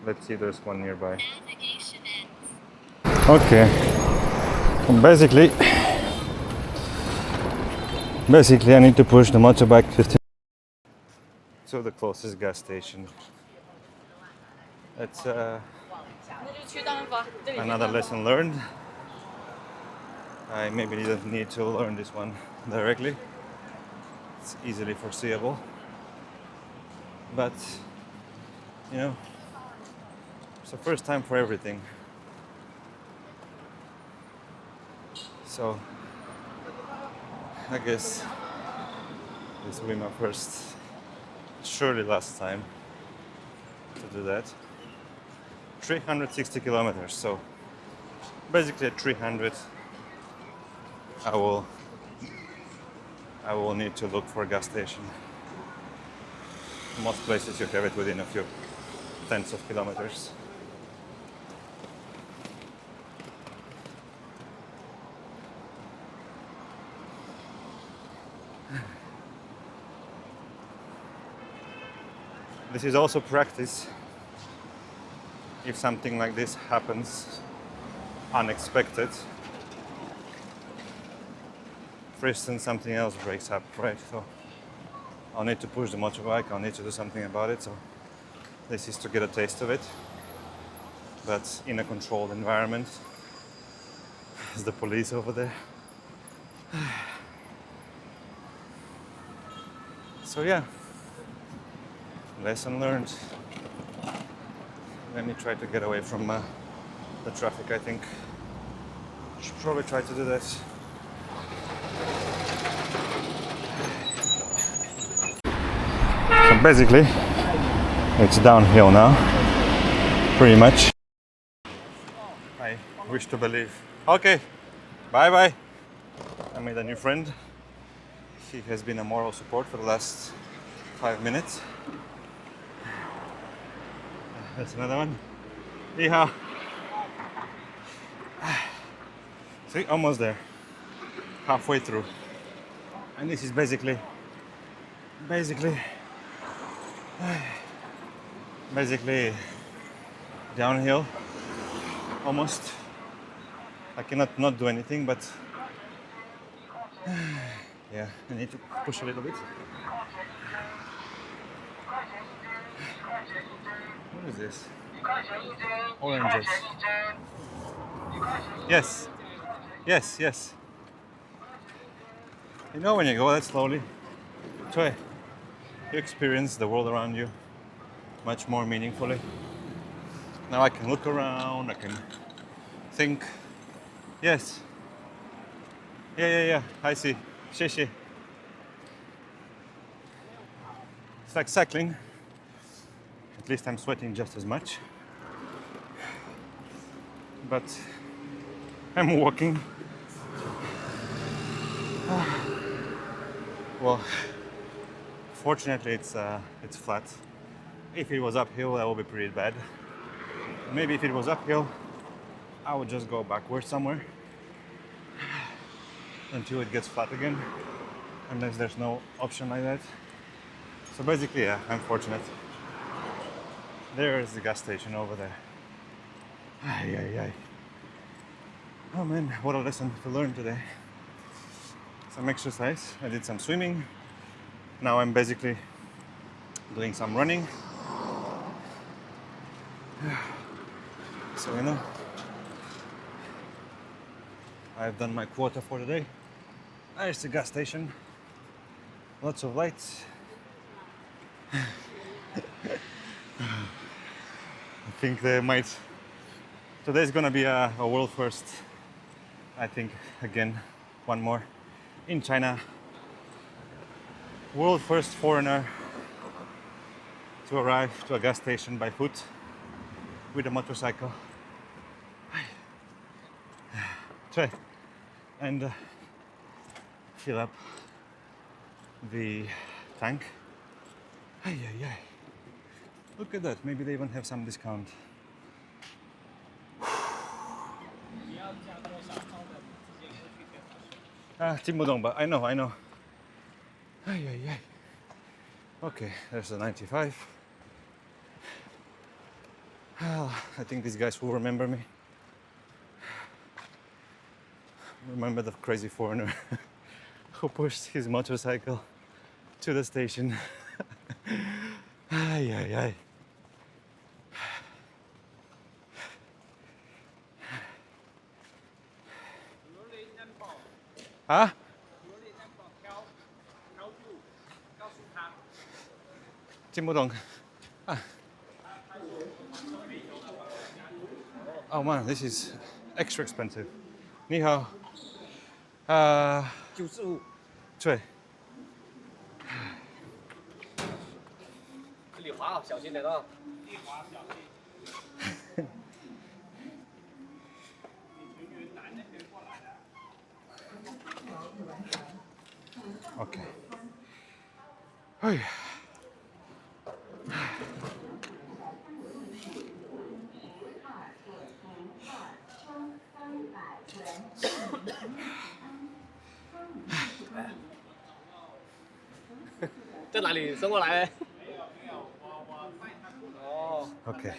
Let's see if there's one nearby. Okay. Basically I need to push the motorbike 15 to the closest gas station. That's another lesson learned. I maybe didn't need to learn this one directly. It's easily foreseeable. But, you know, it's the first time for everything. So, I guess this will be my first, surely last time to do that. 360 kilometers, so basically at 300 I will need to look for a gas station. Most places you have it within a few tens of kilometers. This is also practice if something like this happens unexpected. For instance, something else breaks up, right? So I'll need to push the motorbike, I'll need to do something about it. So this is to get a taste of it, but in a controlled environment. There's the police over there. So yeah, lesson learned. Let me try to get away from the traffic, I think. Should probably try to do that. So basically, it's downhill now, pretty much. I wish to believe. Okay, bye bye. I made a new friend. He has been a moral support for the last 5 minutes. That's another one. Yeehaw. See, almost there. Halfway through. And this is basically downhill. Almost. I cannot not do anything, but yeah, I need to push a little bit. What is this? Oranges. Yes. Yes, yes. You know, when you go that slowly, you experience the world around you much more meaningfully. Now I can look around, I can think. Yes. Yeah. I see. Shishi. It's like cycling. At least I'm sweating just as much. But I'm walking. Well, fortunately it's flat. If it was uphill, that would be pretty bad. Maybe if it was uphill, I would just go backwards somewhere until it gets flat again, unless there's no option like that. So basically, yeah, I'm fortunate. There is the gas station over there. Ay. Oh man, what a lesson to learn today. Some exercise. I did some swimming. Now I'm basically doing some running. So, you know, I've done my quota for the day. There's the gas station. Lots of lights. I think they might. Today's gonna be a world first. I think again, one more in China. World first foreigner to arrive to a gas station by foot with a motorcycle. Try and fill up the tank. Ay, ay, ay. Look at that, maybe they even have some discount. Timbudong, but I know. Ay, ay, ay. Okay, there's a 95. I think these guys will remember me. Remember the crazy foreigner who pushed his motorcycle to the station. Ay, ay, ay. Huh? Timbudong. Oh man, this is extra expensive. 你好。95。对。这里滑，小心点啊！地滑小心。Okay. 哎呀。在哪里生过来？ Okay.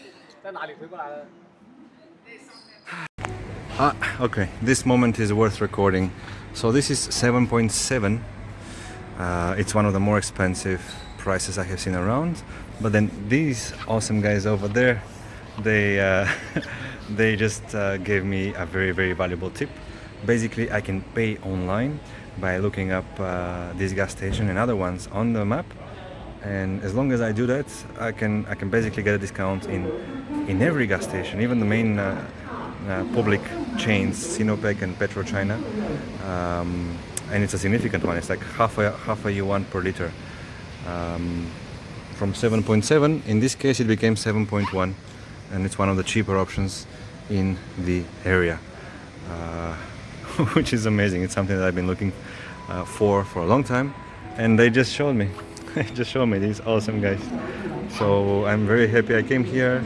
在哪里推过来的？ Okay, this moment is worth recording. So this is 7.7. It's one of the more expensive prices I have seen around. But then these awesome guys over there, they they just gave me a very, very valuable tip. Basically, I can pay online by looking up this gas station and other ones on the map. And as long as I do that, I can basically get a discount in every gas station, even the main public chains, Sinopec and PetroChina, and it's a significant one. It's like half a yuan per liter. From 7.7, in this case, it became 7.1, and it's one of the cheaper options in the area, which is amazing. It's something that I've been looking for a long time, and they just showed me. Just show me these awesome guys. So I'm very happy I came here.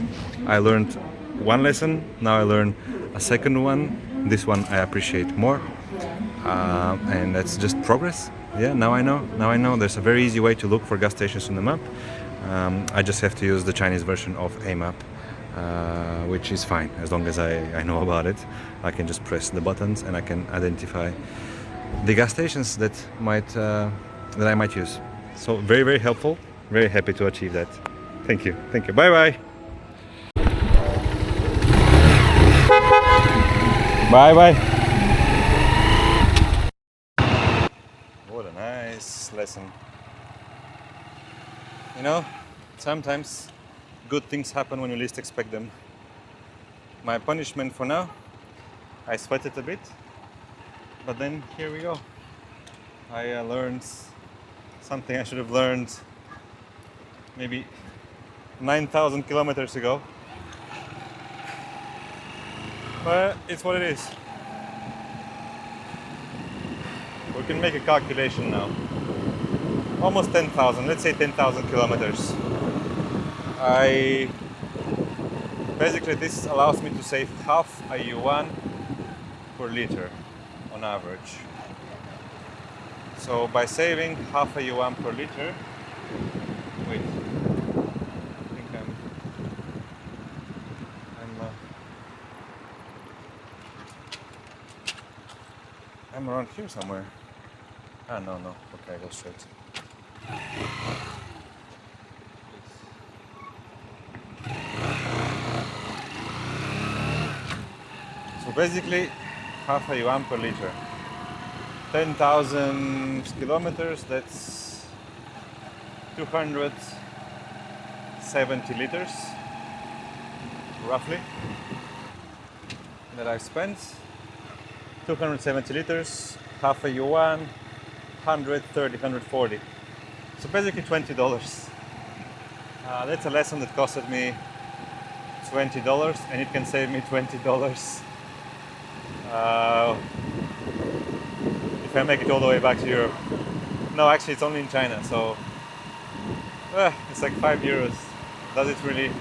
I learned one lesson. Now I learn a second one. This one I appreciate more, and that's just progress. Yeah, now I know there's a very easy way to look for gas stations on the map. I just have to use the Chinese version of a map, which is fine as long as I know about it. I can just press the buttons and I can identify the gas stations that I might use. So very, very helpful. Very happy to achieve that. Thank you. Bye bye. Bye bye. What a nice lesson. You know, sometimes good things happen when you least expect them. My punishment for now, I sweated a bit, but then here we go. I learned something I should have learned maybe 9,000 kilometers ago. But it's what it is. We can make a calculation now. Almost 10,000, let's say 10,000 kilometers. Basically this allows me to save half a yuan per liter on average. So by saving half a yuan per liter, wait, I think I'm around here somewhere. No, okay, I go straight. So basically, half a yuan per liter. 10,000 kilometers, that's 270 liters roughly that I spent. 270 liters, half a yuan, 130, 140. So basically $20. That's a lesson that costed me $20, and it can save me $20 if I make it all the way back to Europe. No, actually it's only in China, so it's like €5. Does it really?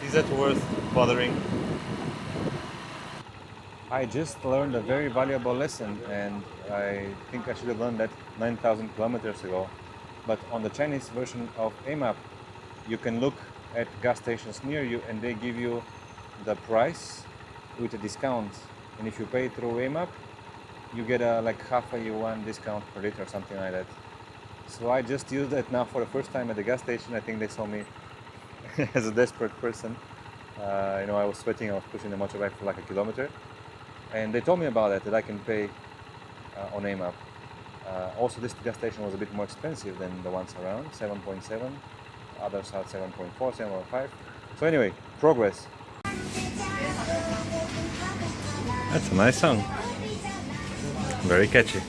Is that worth bothering? I just learned a very valuable lesson, and I think I should have learned that 9,000 kilometers ago. But on the Chinese version of AMAP, you can look at gas stations near you and they give you the price with a discount. And if you pay through AMAP, you get like half a yuan discount per liter or something like that. So I just used that now for the first time at the gas station. I think they saw me as a desperate person. I was sweating, I was pushing the motorbike for like a kilometer. And they told me about it, that I can pay on AMAP. Also, this gas station was a bit more expensive than the ones around, 7.7. Others had 7.4, 7.5. So anyway, progress. That's a nice song. Very catchy.